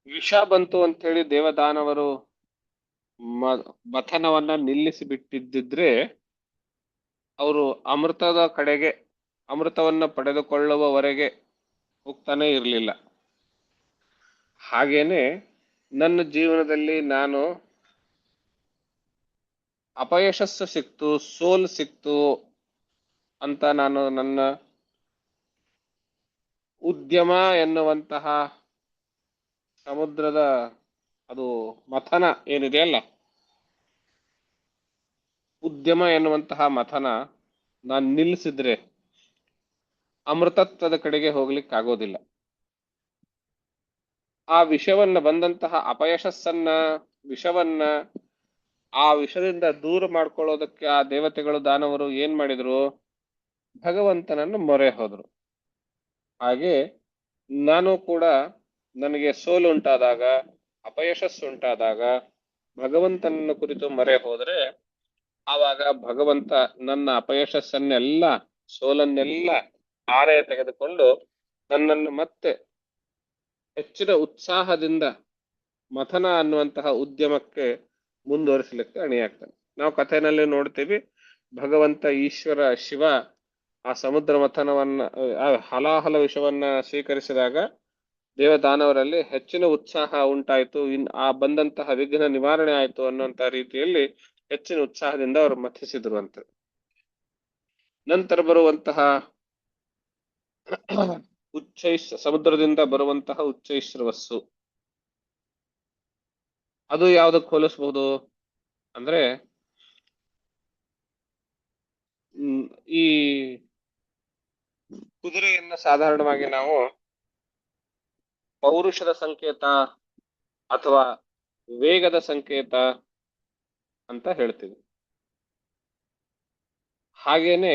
ವಿಷ ಬಂತು ಅಂತ ಹೇಳಿ ದೇವದಾನವರು ಮಥನವನ್ನ ನಿಲ್ಲಿಸಿ ಬಿಟ್ಟಿದ್ದಿದ್ರೆ ಅವರು ಅಮೃತದ ಕಡೆಗೆ, ಅಮೃತವನ್ನ ಪಡೆದುಕೊಳ್ಳುವವರೆಗೆ ಹೋಗ್ತಾನೆ ಇರಲಿಲ್ಲ. ಹಾಗೇನೆ ನನ್ನ ಜೀವನದಲ್ಲಿ ನಾನು ಅಪಯಶಸ್ಸು ಸಿಕ್ತು, ಸೋಲು ಸಿಕ್ತು ಅಂತ ನಾನು ನನ್ನ ಉದ್ಯಮ ಎನ್ನುವಂತಹ ಸಮುದ್ರದ ಅದು ಮಥನ ಏನಿದೆಯಲ್ಲ, ಉದ್ಯಮ ಎನ್ನುವಂತಹ ಮಥನ ನಾನು ನಿಲ್ಲಿಸಿದ್ರೆ ಅಮೃತತ್ವದ ಕಡೆಗೆ ಹೋಗ್ಲಿಕ್ಕಾಗೋದಿಲ್ಲ. ಆ ವಿಷವನ್ನ ಬಂದಂತಹ ಅಪಯಶಸ್ಸನ್ನ, ವಿಷವನ್ನ, ಆ ವಿಷದಿಂದ ದೂರ ಮಾಡ್ಕೊಳ್ಳೋದಕ್ಕೆ ಆ ದೇವತೆಗಳು ದಾನವರು ಏನ್ ಮಾಡಿದ್ರು, ಭಗವಂತನನ್ನು ಮೊರೆ ಹೋದ್ರು. ಹಾಗೆ ನಾನು ಕೂಡ ನನಗೆ ಸೋಲು ಉಂಟಾದಾಗ, ಅಪಯಶಸ್ಸು ಉಂಟಾದಾಗ ಭಗವಂತನನ್ನು ಕುರಿತು ಮೊರೆ ಹೋದ್ರೆ ಆವಾಗ ಭಗವಂತ ನನ್ನ ಅಪಯಶಸ್ಸನ್ನೆಲ್ಲ, ಸೋಲನ್ನೆಲ್ಲ ಆರೆ ತೆಗೆದುಕೊಂಡು ನನ್ನನ್ನು ಮತ್ತೆ ಹೆಚ್ಚಿನ ಉತ್ಸಾಹದಿಂದ ಮಥನ ಅನ್ನುವಂತಹ ಉದ್ಯಮಕ್ಕೆ ಮುಂದುವರಿಸಲಿಕ್ಕೆ ಅಣಿಯಾಗ್ತಾನೆ. ನಾವು ಕಥೆನಲ್ಲಿ ನೋಡ್ತೀವಿ, ಭಗವಂತ ಈಶ್ವರ ಶಿವ ಆ ಸಮುದ್ರ ಮಥನವನ್ನ, ಹಲಾಹಲ ವಿಷವನ್ನ ಸ್ವೀಕರಿಸಿದಾಗ ದೇವದಾನವರಲ್ಲಿ ಹೆಚ್ಚಿನ ಉತ್ಸಾಹ ಉಂಟಾಯಿತು, ಆ ಬಂದಂತಹ ವಿಘ್ನ ನಿವಾರಣೆ ಆಯಿತು ಅನ್ನುವಂತಹ ರೀತಿಯಲ್ಲಿ ಹೆಚ್ಚಿನ ಉತ್ಸಾಹದಿಂದ ಅವರು ಮಥಿಸಿದ್ರು ಅಂತ. ನಂತರ ಬರುವಂತಹ ಸಮುದ್ರದಿಂದ ಬರುವಂತಹ ಉಚ್ಚೈಶ್ರವಸ್ಸು, ಅದು ಯಾವ್ದಕ್ಕೆ ಹೋಲಿಸಬಹುದು ಅಂದ್ರೆ ಈ ಕುದುರೆಯನ್ನ ಸಾಧಾರಣವಾಗಿ ನಾವು ಪೌರುಷದ ಸಂಕೇತ ಅಥವಾ ವೇಗದ ಸಂಕೇತ ಅಂತ ಹೇಳ್ತೀವಿ. ಹಾಗೇನೆ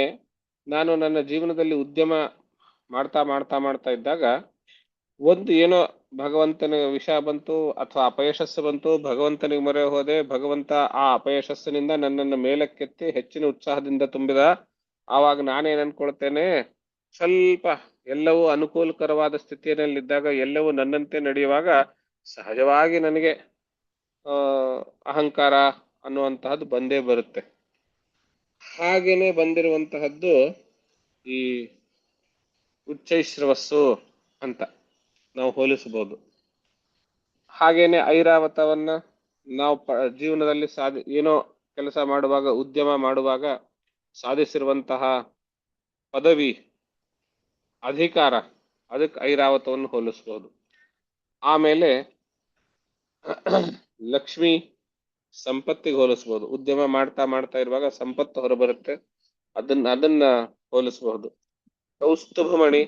ನಾನು ನನ್ನ ಜೀವನದಲ್ಲಿ ಉದ್ಯಮ ಮಾಡ್ತಾ ಮಾಡ್ತಾ ಮಾಡ್ತಾ ಇದ್ದಾಗ ಒಂದು ಏನೋ ಭಗವಂತನ ವಿಷ ಬಂತು ಅಥವಾ ಅಪಯಶಸ್ಸು ಬಂತು, ಭಗವಂತನಿಗೆ ಮೊರೆ ಹೋದೆ, ಭಗವಂತ ಆ ಅಪಯಶಸ್ಸಿನಿಂದ ನನ್ನನ್ನು ಮೇಲಕ್ಕೆತ್ತಿ ಹೆಚ್ಚಿನ ಉತ್ಸಾಹದಿಂದ ತುಂಬಿದ. ಆವಾಗ ನಾನೇನ್ ಅನ್ಕೊಳ್ತೇನೆ, ಸ್ವಲ್ಪ ಎಲ್ಲವೂ ಅನುಕೂಲಕರವಾದ ಸ್ಥಿತಿಯಲ್ಲಿದ್ದಾಗ, ಎಲ್ಲವೂ ನನ್ನಂತೆ ನಡೆಯುವಾಗ ಸಹಜವಾಗಿ ನನಗೆ ಅಹಂಕಾರ ಅನ್ನುವಂತಹದ್ದು ಬಂದೇ ಬರುತ್ತೆ. ಹಾಗೇನೆ ಬಂದಿರುವಂತಹದ್ದು ಈ ಉಚ್ಚೈಶ್ರವಸ್ಸು ಅಂತ ನಾವು ಹೋಲಿಸಬಹುದು. ಹಾಗೇನೆ ಐರಾವತವನ್ನ ನಾವು ಜೀವನದಲ್ಲಿ ಏನೋ ಕೆಲಸ ಮಾಡುವಾಗ, ಉದ್ಯಮ ಮಾಡುವಾಗ ಸಾಧಿಸಿರುವಂತಹ ಪದವಿ, ಅಧಿಕಾರ, ಅದಕ್ಕೆ ಐರಾವತವನ್ನು ಹೋಲಿಸಬಹುದು. ಆಮೇಲೆ ಲಕ್ಷ್ಮಿ, ಸಂಪತ್ತಿಗೆ ಹೋಲಿಸಬಹುದು. ಉದ್ಯಮ ಮಾಡ್ತಾ ಮಾಡ್ತಾ ಇರುವಾಗ ಸಂಪತ್ತು ಹೊರಬರುತ್ತೆ, ಅದನ್ನ ಹೋಲಿಸಬಹುದು. ಕೌಸ್ತುಭಮಣಿ,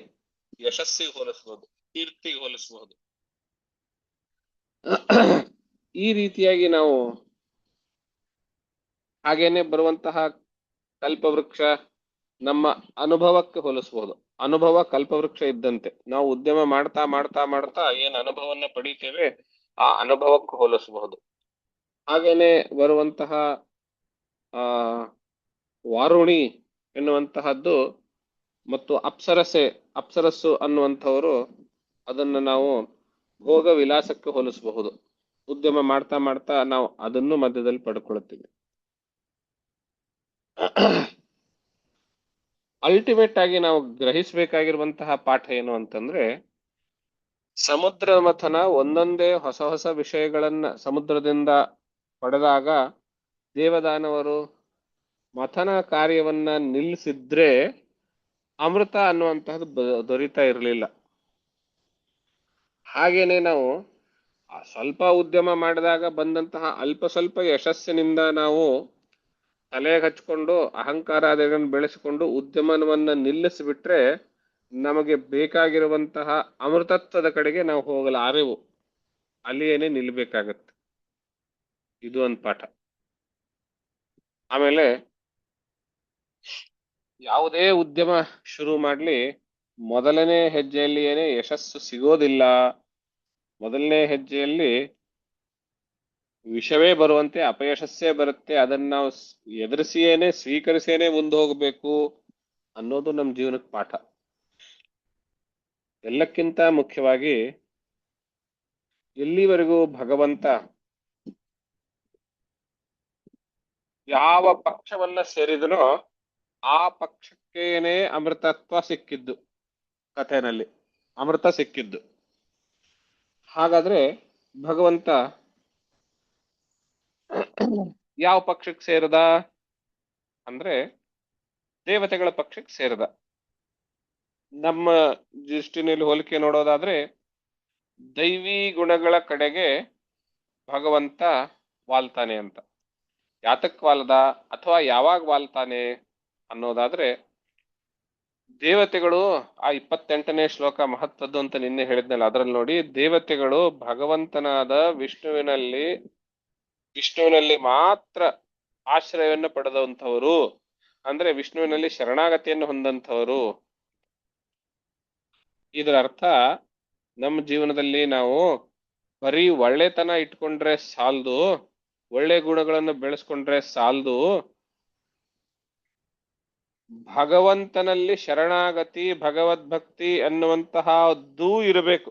ಯಶಸ್ಸಿಗೆ ಹೋಲಿಸಬಹುದು, ಕೀರ್ತಿಗೆ ಹೋಲಿಸಬಹುದು. ಈ ರೀತಿಯಾಗಿ ನಾವು ಹಾಗೇನೆ ಬರುವಂತಹ ಕಲ್ಪವೃಕ್ಷ ನಮ್ಮ ಅನುಭವಕ್ಕೆ ಹೋಲಿಸಬಹುದು. ಅನುಭವ ಕಲ್ಪವೃಕ್ಷ ಇದ್ದಂತೆ. ನಾವು ಉದ್ಯಮ ಮಾಡ್ತಾ ಮಾಡ್ತಾ ಮಾಡ್ತಾ ಏನ್ ಅನುಭವನ್ನ ಪಡಿತೇವೆ ಆ ಅನುಭವಕ್ಕೆ ಹೋಲಿಸಬಹುದು. ಹಾಗೇನೆ ಬರುವಂತಹ ಆ ವಾರುಣಿ ಎನ್ನುವಂತಹದ್ದು ಮತ್ತು ಅಪ್ಸರಸ್ಸು ಅನ್ನುವಂಥವರು ಅದನ್ನು ನಾವು ಭೋಗ ವಿಲಾಸಕ್ಕೆ ಹೋಲಿಸಬಹುದು. ಉದ್ಯಮ ಮಾಡ್ತಾ ಮಾಡ್ತಾ ನಾವು ಅದನ್ನು ಮಧ್ಯದಲ್ಲಿ ಪಡ್ಕೊಳ್ತೀವಿ. ಅಲ್ಟಿಮೇಟ್ ಆಗಿ ನಾವು ಗ್ರಹಿಸಬೇಕಾಗಿರುವಂತಹ ಪಾಠ ಏನು ಅಂತಂದ್ರೆ, ಸಮುದ್ರ ಮಥನ ಒಂದೊಂದೇ ಹೊಸ ಹೊಸ ವಿಷಯಗಳನ್ನ ಸಮುದ್ರದಿಂದ ಪಡೆದಾಗ ದೇವದಾನವರು ಮಥನ ಕಾರ್ಯವನ್ನ ನಿಲ್ಲಿಸಿದ್ರೆ ಅಮೃತ ಅನ್ನುವಂತಹದ್ದು ದೊರೀತಾ ಇರಲಿಲ್ಲ. ಹಾಗೇನೆ ನಾವು ಸ್ವಲ್ಪ ಉದ್ಯಮ ಮಾಡಿದಾಗ ಬಂದಂತಹ ಅಲ್ಪ ಸ್ವಲ್ಪ ಯಶಸ್ಸಿನಿಂದ ನಾವು ತಲೆಗೆ ಹಚ್ಕೊಂಡು ಅಹಂಕಾರಾದಿಗಳನ್ನು ಬೆಳೆಸಿಕೊಂಡು ಉದ್ಯಮವನ್ನ ನಿಲ್ಲಿಸಿಬಿಟ್ರೆ ನಮಗೆ ಬೇಕಾಗಿರುವಂತಹ ಅಮೃತತ್ವದ ಕಡೆಗೆ ನಾವು ಹೋಗಲಾರೆವು. ಅಲ್ಲಿಯೇನೆ ನಿಲ್ಬೇಕಾಗತ್ತೆ. ಇದು ಒಂದು ಪಾಠ. ಆಮೇಲೆ ಯಾವುದೇ ಉದ್ಯಮ ಶುರು ಮಾಡ್ಲಿ ಮೊದಲನೇ ಹೆಜ್ಜೆಯಲ್ಲಿಯೇನೆ ಯಶಸ್ಸು ಸಿಗೋದಿಲ್ಲ. ಮೊದಲನೇ ಹೆಜ್ಜೆಯಲ್ಲಿ ವಿಷವೇ ಬರುವಂತೆ ಅಪಯಶಸ್ಸೇ ಬರುತ್ತೆ. ಅದನ್ನ ನಾವು ಎದುರಿಸಿಯೇನೆ ಸ್ವೀಕರಿಸೇನೆ ಮುಂದೆ ಹೋಗಬೇಕು ಅನ್ನೋದು ನಮ್ಮ ಜೀವನಕ್ಕೆ ಪಾಠ. ಎಲ್ಲಕ್ಕಿಂತ ಮುಖ್ಯವಾಗಿ ಎಲ್ಲಿವರೆಗೂ ಭಗವಂತ ಯಾವ ಪಕ್ಷವನ್ನ ಸೇರಿದನೋ ಆ ಪಕ್ಷಕ್ಕೇನೆ ಅಮೃತತ್ವ ಸಿಕ್ಕಿದ್ದು. ಕಥೆನಲ್ಲಿ ಅಮೃತ ಸಿಕ್ಕಿದ್ದು. ಹಾಗಾದ್ರೆ ಭಗವಂತ ಯಾವ ಪಕ್ಷಕ್ಕೆ ಸೇರಿದ ಅಂದ್ರೆ ದೇವತೆಗಳ ಪಕ್ಷಕ್ಕೆ ಸೇರಿದ. ನಮ್ಮ ದೃಷ್ಟಿನಲ್ಲಿ ಹೋಲಿಕೆ ನೋಡೋದಾದ್ರೆ ದೈವಿ ಗುಣಗಳ ಕಡೆಗೆ ಭಗವಂತ ವಾಲ್ತಾನೆ ಅಂತ. ಯಾತಕ್ ವಾಲ್ದ ಅಥವಾ ಯಾವಾಗ ವಾಲ್ತಾನೆ ಅನ್ನೋದಾದ್ರೆ, ದೇವತೆಗಳು ಆ 28ನೇ ಶ್ಲೋಕ ಮಹತ್ವದ್ದು ಅಂತ ನಿನ್ನೆ ಹೇಳಿದ್ನಲ್ಲ, ಅದರಲ್ಲಿ ನೋಡಿ, ದೇವತೆಗಳು ಭಗವಂತನಾದ ವಿಷ್ಣುವಿನಲ್ಲಿ ಮಾತ್ರ ಆಶ್ರಯವನ್ನು ಪಡೆದಂಥವರು, ಅಂದ್ರೆ ವಿಷ್ಣುವಿನಲ್ಲಿ ಶರಣಾಗತಿಯನ್ನು ಹೊಂದಂಥವರು. ಇದರ ಅರ್ಥ ನಮ್ಮ ಜೀವನದಲ್ಲಿ ನಾವು ಬರೀ ಒಳ್ಳೆತನ ಇಟ್ಕೊಂಡ್ರೆ ಸಾಲದು, ಒಳ್ಳೆ ಗುಣಗಳನ್ನು ಬೆಳೆಸ್ಕೊಂಡ್ರೆ ಸಾಲದು, ಭಗವಂತನಲ್ಲಿ ಶರಣಾಗತಿ ಭಗವದ್ಭಕ್ತಿ ಅನ್ನುವಂತಹದ್ದೂ ಇರಬೇಕು.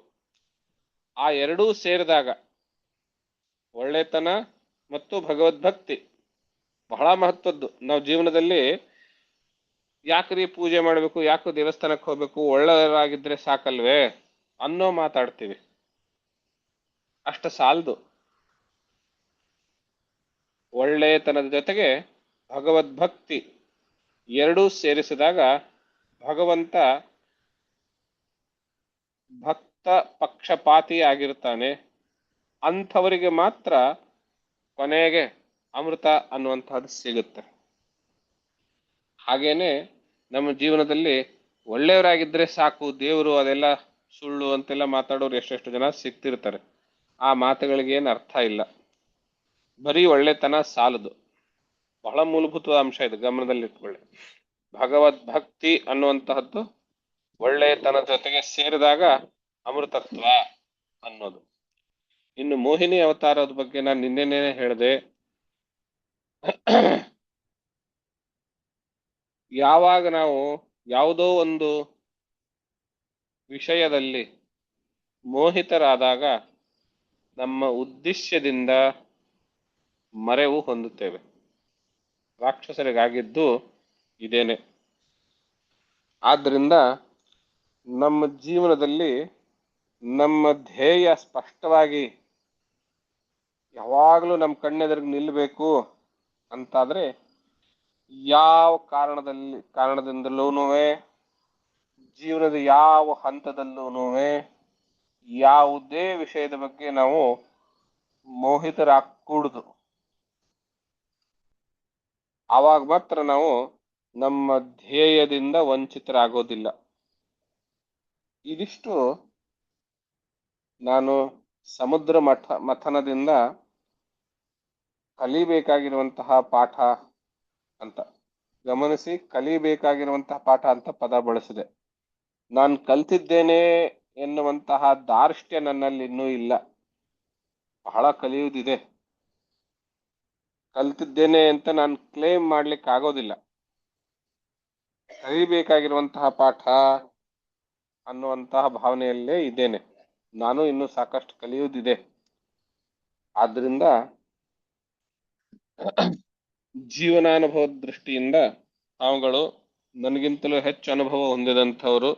ಆ ಎರಡೂ ಸೇರಿದಾಗ ಒಳ್ಳೆತನ ಮತ್ತು ಭಗವದ್ಭಕ್ತಿ ಬಹಳ ಮಹತ್ವದ್ದು. ನಾವು ಜೀವನದಲ್ಲಿ ಯಾಕ್ರಿ ಪೂಜೆ ಮಾಡಬೇಕು, ಯಾಕೆ ದೇವಸ್ಥಾನಕ್ಕೆ ಹೋಗ್ಬೇಕು, ಒಳ್ಳೆಯವರಾಗಿದ್ರೆ ಸಾಕಲ್ವೇ ಅನ್ನೋ ಮಾತಾಡ್ತೀವಿ. ಅಷ್ಟ ಸಾಲದು. ಒಳ್ಳೆತನದ ಜೊತೆಗೆ ಭಗವದ್ಭಕ್ತಿ ಎರಡೂ ಸೇರಿಸಿದಾಗ ಭಗವಂತ ಭಕ್ತ ಪಕ್ಷಪಾತಿ ಆಗಿರ್ತಾನೆ. ಅಂಥವರಿಗೆ ಮಾತ್ರ ಕೊನೆಗೆ ಅಮೃತ ಅನ್ನುವಂಥದ್ದು ಸಿಗುತ್ತೆ. ಹಾಗೇನೆ ನಮ್ಮ ಜೀವನದಲ್ಲಿ ಒಳ್ಳೆಯವರಾಗಿದ್ರೆ ಸಾಕು, ದೇವರು ಅದೆಲ್ಲ ಸುಳ್ಳು ಅಂತೆಲ್ಲ ಮಾತಾಡೋರು ಎಷ್ಟೆಷ್ಟು ಜನ ಸಿಗ್ತಿರ್ತಾರೆ. ಆ ಮಾತುಗಳಿಗೇನು ಅರ್ಥ ಇಲ್ಲ. ಬರೀ ಒಳ್ಳೆತನ ಸಾಲದು. ಬಹಳ ಮೂಲಭೂತ ಅಂಶ ಇದು, ಗಮನದಲ್ಲಿಟ್ಕೊಳ್ಳಿ. ಭಗವದ್ಭಕ್ತಿ ಅನ್ನುವಂತಹದ್ದು ಒಳ್ಳೆತನ ಜೊತೆಗೆ ಸೇರಿದಾಗ ಅಮೃತತ್ವ ಅನ್ನೋದು. ಇನ್ನು ಮೋಹಿನಿ ಅವತಾರದ ಬಗ್ಗೆ ನಾನು ನಿನ್ನೆನೇ ಹೇಳಿದೆ. ಯಾವಾಗ ನಾವು ಯಾವುದೋ ಒಂದು ವಿಷಯದಲ್ಲಿ ಮೋಹಿತರಾದಾಗ ನಮ್ಮ ಉದ್ದೇಶದಿಂದ ಮರೆವು ಹೊಂದುತ್ತೇವೆ. ರಾಕ್ಷಸರಿಗಾಗಿದ್ದು ಇದೇನೆ. ಆದ್ದರಿಂದ ನಮ್ಮ ಜೀವನದಲ್ಲಿ ನಮ್ಮ ಧ್ಯೇಯ ಸ್ಪಷ್ಟವಾಗಿ ಯಾವಾಗಲೂ ನಮ್ಮ ಕಣ್ಣೆದುರಿಗೆ ನಿಲ್ಲಬೇಕು ಅಂತಾದ್ರೆ ಯಾವ ಕಾರಣದಿಂದಲೂ ಜೀವನದ ಯಾವ ಹಂತದಲ್ಲೂ ಯಾವುದೇ ವಿಷಯದ ಬಗ್ಗೆ ನಾವು ಮೋಹಿತರಾಗಕೂಡುದು. ಆವಾಗ ಮಾತ್ರ ನಾವು ನಮ್ಮ ಧ್ಯೇಯದಿಂದ ವಂಚಿತರಾಗೋದಿಲ್ಲ. ಇದಿಷ್ಟು ನಾನು ಸಮುದ್ರ ಮಥನದಿಂದ ಕಲಿಬೇಕಾಗಿರುವಂತಹ ಪಾಠ ಅಂತ. ಗಮನಿಸಿ, ಕಲಿಬೇಕಾಗಿರುವಂತಹ ಪಾಠ ಅಂತ ಪದ ಬಳಸಿದೆ. ನಾನು ಕಲ್ತಿದ್ದೇನೆ ಎನ್ನುವಂತಹ ಧಾರ್ಷ್ಟ್ಯ ನನ್ನಲ್ಲಿ ಇನ್ನೂ ಇಲ್ಲ. ಬಹಳ ಕಲಿಯುವುದಿದೆ. ಕಲ್ತಿದ್ದೇನೆ ಅಂತ ನಾನು ಕ್ಲೇಮ್ ಮಾಡ್ಲಿಕ್ಕೆ ಆಗೋದಿಲ್ಲ. ಕಲಿಬೇಕಾಗಿರುವಂತಹ ಪಾಠ ಅನ್ನುವಂತಹ ಭಾವನೆಯಲ್ಲೇ ಇದ್ದೇನೆ. ನಾನು ಇನ್ನೂ ಸಾಕಷ್ಟು ಕಲಿಯುವುದಿದೆ. ಆದ್ರಿಂದ ಜೀವನಾನುಭವದ ದೃಷ್ಟಿಯಿಂದ ತಾವುಗಳು ನನಗಿಂತಲೂ ಹೆಚ್ಚು ಅನುಭವ ಹೊಂದಿದಂಥವರು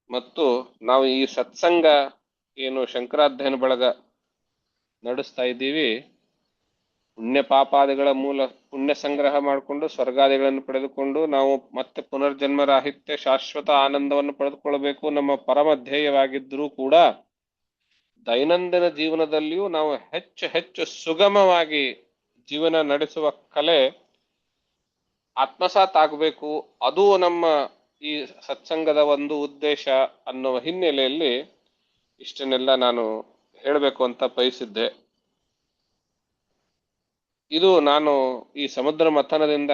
ಮತ್ತು ನಾವು ಈ ಸತ್ಸಂಗ ಏನು ಶಂಕರಾಧ್ಯಯನ ಬಳಗ ನಡೆಸ್ತಾ ಇದ್ದೀವಿ, ಪುಣ್ಯ ಪಾಪಾದಿಗಳ ಮೂಲ ಪುಣ್ಯ ಸಂಗ್ರಹ ಮಾಡಿಕೊಂಡು ಸ್ವರ್ಗಾದಿಗಳನ್ನು ಪಡೆದುಕೊಂಡು ನಾವು ಮತ್ತೆ ಪುನರ್ಜನ್ಮ ರಾಹಿತ್ಯ ಶಾಶ್ವತ ಆನಂದವನ್ನು ಪಡೆದುಕೊಳ್ಳಬೇಕು ನಮ್ಮ ಪರಮ ಧ್ಯೇಯವಾಗಿದ್ದರೂ ಕೂಡ ದೈನಂದಿನ ಜೀವನದಲ್ಲಿಯೂ ನಾವು ಹೆಚ್ಚು ಹೆಚ್ಚು ಸುಗಮವಾಗಿ ಜೀವನ ನಡೆಸುವ ಕಲೆ ಆತ್ಮಸಾತ್ ಆಗಬೇಕು. ಅದು ನಮ್ಮ ಈ ಸತ್ಸಂಗದ ಒಂದು ಉದ್ದೇಶ ಅನ್ನುವ ಹಿನ್ನೆಲೆಯಲ್ಲಿ ಇಷ್ಟನ್ನೆಲ್ಲ ನಾನು ಹೇಳಬೇಕು ಅಂತ ಬಯಸಿದ್ದೆ. ಇದು ನಾನು ಈ ಸಮುದ್ರ ಮಥನದಿಂದ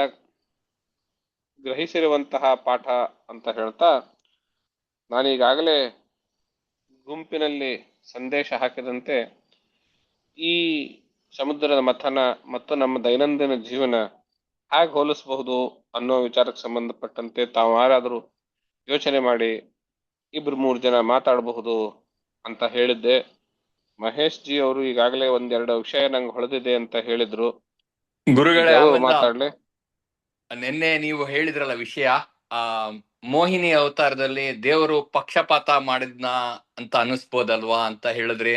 ಗ್ರಹಿಸಿರುವಂತಹ ಪಾಠ ಅಂತ ಹೇಳ್ತಾ, ನಾನೀಗಾಗಲೇ ಗುಂಪಿನಲ್ಲಿ ಸಂದೇಶ ಹಾಕಿದಂತೆ ಈ ಸಮುದ್ರದ ಮಥನ ಮತ್ತು ನಮ್ಮ ದೈನಂದಿನ ಜೀವನ ಹೇಗೆ ಹೋಲಿಸಬಹುದು ಅನ್ನೋ ವಿಚಾರಕ್ಕೆ ಸಂಬಂಧಪಟ್ಟಂತೆ ತಾವು ಯಾರಾದರೂ ಯೋಚನೆ ಮಾಡಿ 2-3 ಜನ ಮಾತಾಡಬಹುದು ಅಂತ ಹೇಳಿದ್ದೆ. ಮಹೇಶ್ ಜಿ ಅವರು ಈಗಾಗಲೇ ಒಂದೆರಡು ವಿಷಯ ನಂಗೆ ಹೊಳೆದಿದೆ ಅಂತ ಹೇಳಿದ್ರು. ಗುರುಗಳೇ, ಮಾತಾಡ್ಲಿ. ನಿನ್ನೆ ನೀವು ಹೇಳಿದ್ರಲ್ಲ ವಿಷಯ, ಮೋಹಿನಿ ಅವತಾರದಲ್ಲಿ ದೇವರು ಪಕ್ಷಪಾತ ಮಾಡಿದ್ನ ಅಂತ ಅನಿಸ್ಬೋದಲ್ವಾ ಅಂತ ಹೇಳಿದ್ರಿ.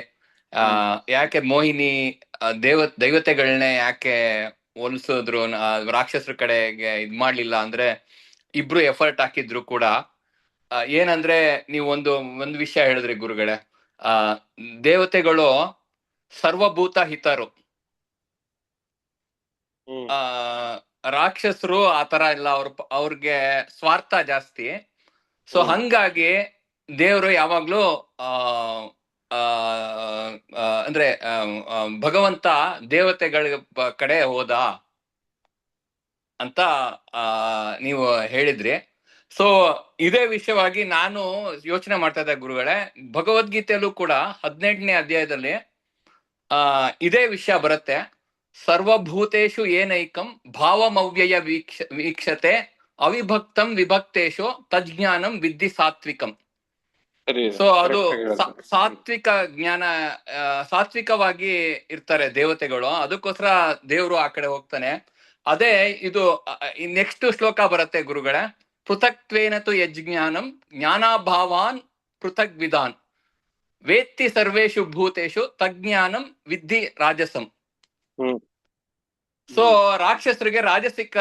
ಯಾಕೆ ಮೋಹಿನಿ ದೈವತೆಗಳನ್ನೇ ಯಾಕೆ ಹೋಲಿಸಿದ್ರು, ರಾಕ್ಷಸರ ಕಡೆಗೆ ಇದ್ ಮಾಡ್ಲಿಲ್ಲ ಅಂದ್ರೆ ಇಬ್ರು ಎಫರ್ಟ್ ಹಾಕಿದ್ರು ಕೂಡ. ಏನಂದ್ರೆ ನೀವು ಒಂದು ವಿಷಯ ಹೇಳಿದ್ರಿ ಗುರುಗಳೇ, ದೇವತೆಗಳು ಸರ್ವಭೂತ ಹಿತರು, ರಾಕ್ಷಸರು ಆತರ ಇಲ್ಲ, ಅವ್ರಿಗೆ ಸ್ವಾರ್ಥ ಜಾಸ್ತಿ. ಸೊ ಹಂಗಾಗಿ ದೇವರು ಯಾವಾಗ್ಲೂ ಅಂದ್ರೆ ಭಗವಂತ ದೇವತೆಗಳ ಕಡೆ ಹೋದ ಅಂತ ನೀವು ಹೇಳಿದ್ರಿ. ಸೊ ಇದೇ ವಿಷಯವಾಗಿ ನಾನು ಯೋಚನೆ ಮಾಡ್ತಾ ಇದ್ದೆ ಗುರುಗಳೇ, ಭಗವದ್ಗೀತೆಯಲ್ಲೂ ಕೂಡ 18ನೇ ಅಧ್ಯಾಯದಲ್ಲಿ ಇದೇ ವಿಷಯ ಬರುತ್ತೆ. ಸರ್ವಭೂತೇಷು ಏನೈಕಂ ಭಾವಮವ್ಯಯ ವೀಕ್ಷತೆ ಅವಿಭಕ್ತಂ ವಿಭಕ್ತೇಶು ತಜ್ಞಾನಂ ವಿದ್ಧಿ ಸಾತ್ವಿಕಂ. ಸೊ ಅದು ಸಾತ್ವಿಕ ಜ್ಞಾನ, ಸಾತ್ವಿಕವಾಗಿ ಇರ್ತಾರೆ ದೇವತೆಗಳು, ಅದಕ್ಕೋಸ್ಕರ ದೇವರು ಆ ಕಡೆ ಹೋಗ್ತಾನೆ. ಅದೇ ಇದು ನೆಕ್ಸ್ಟ್ ಶ್ಲೋಕ ಬರುತ್ತೆ ಗುರುಗಳೇ, ಪೃಥಕ್ತ್ವೇನ ತು ಯಜ್ಞಾನಂ ಜ್ಞಾನಾಭಾವಾನ್ ಪೃಥಕ್ ವಿಧಾನ್ ವೇತ್ತಿ ಸರ್ವೇಷು ಭೂತೇಶು ತಜ್ಞಾನಂ ವಿದ್ಧಿ ರಾಜಸಂ. ಸೊ ರಾಕ್ಷಸರಿಗೆ ರಾಜಸಿಕ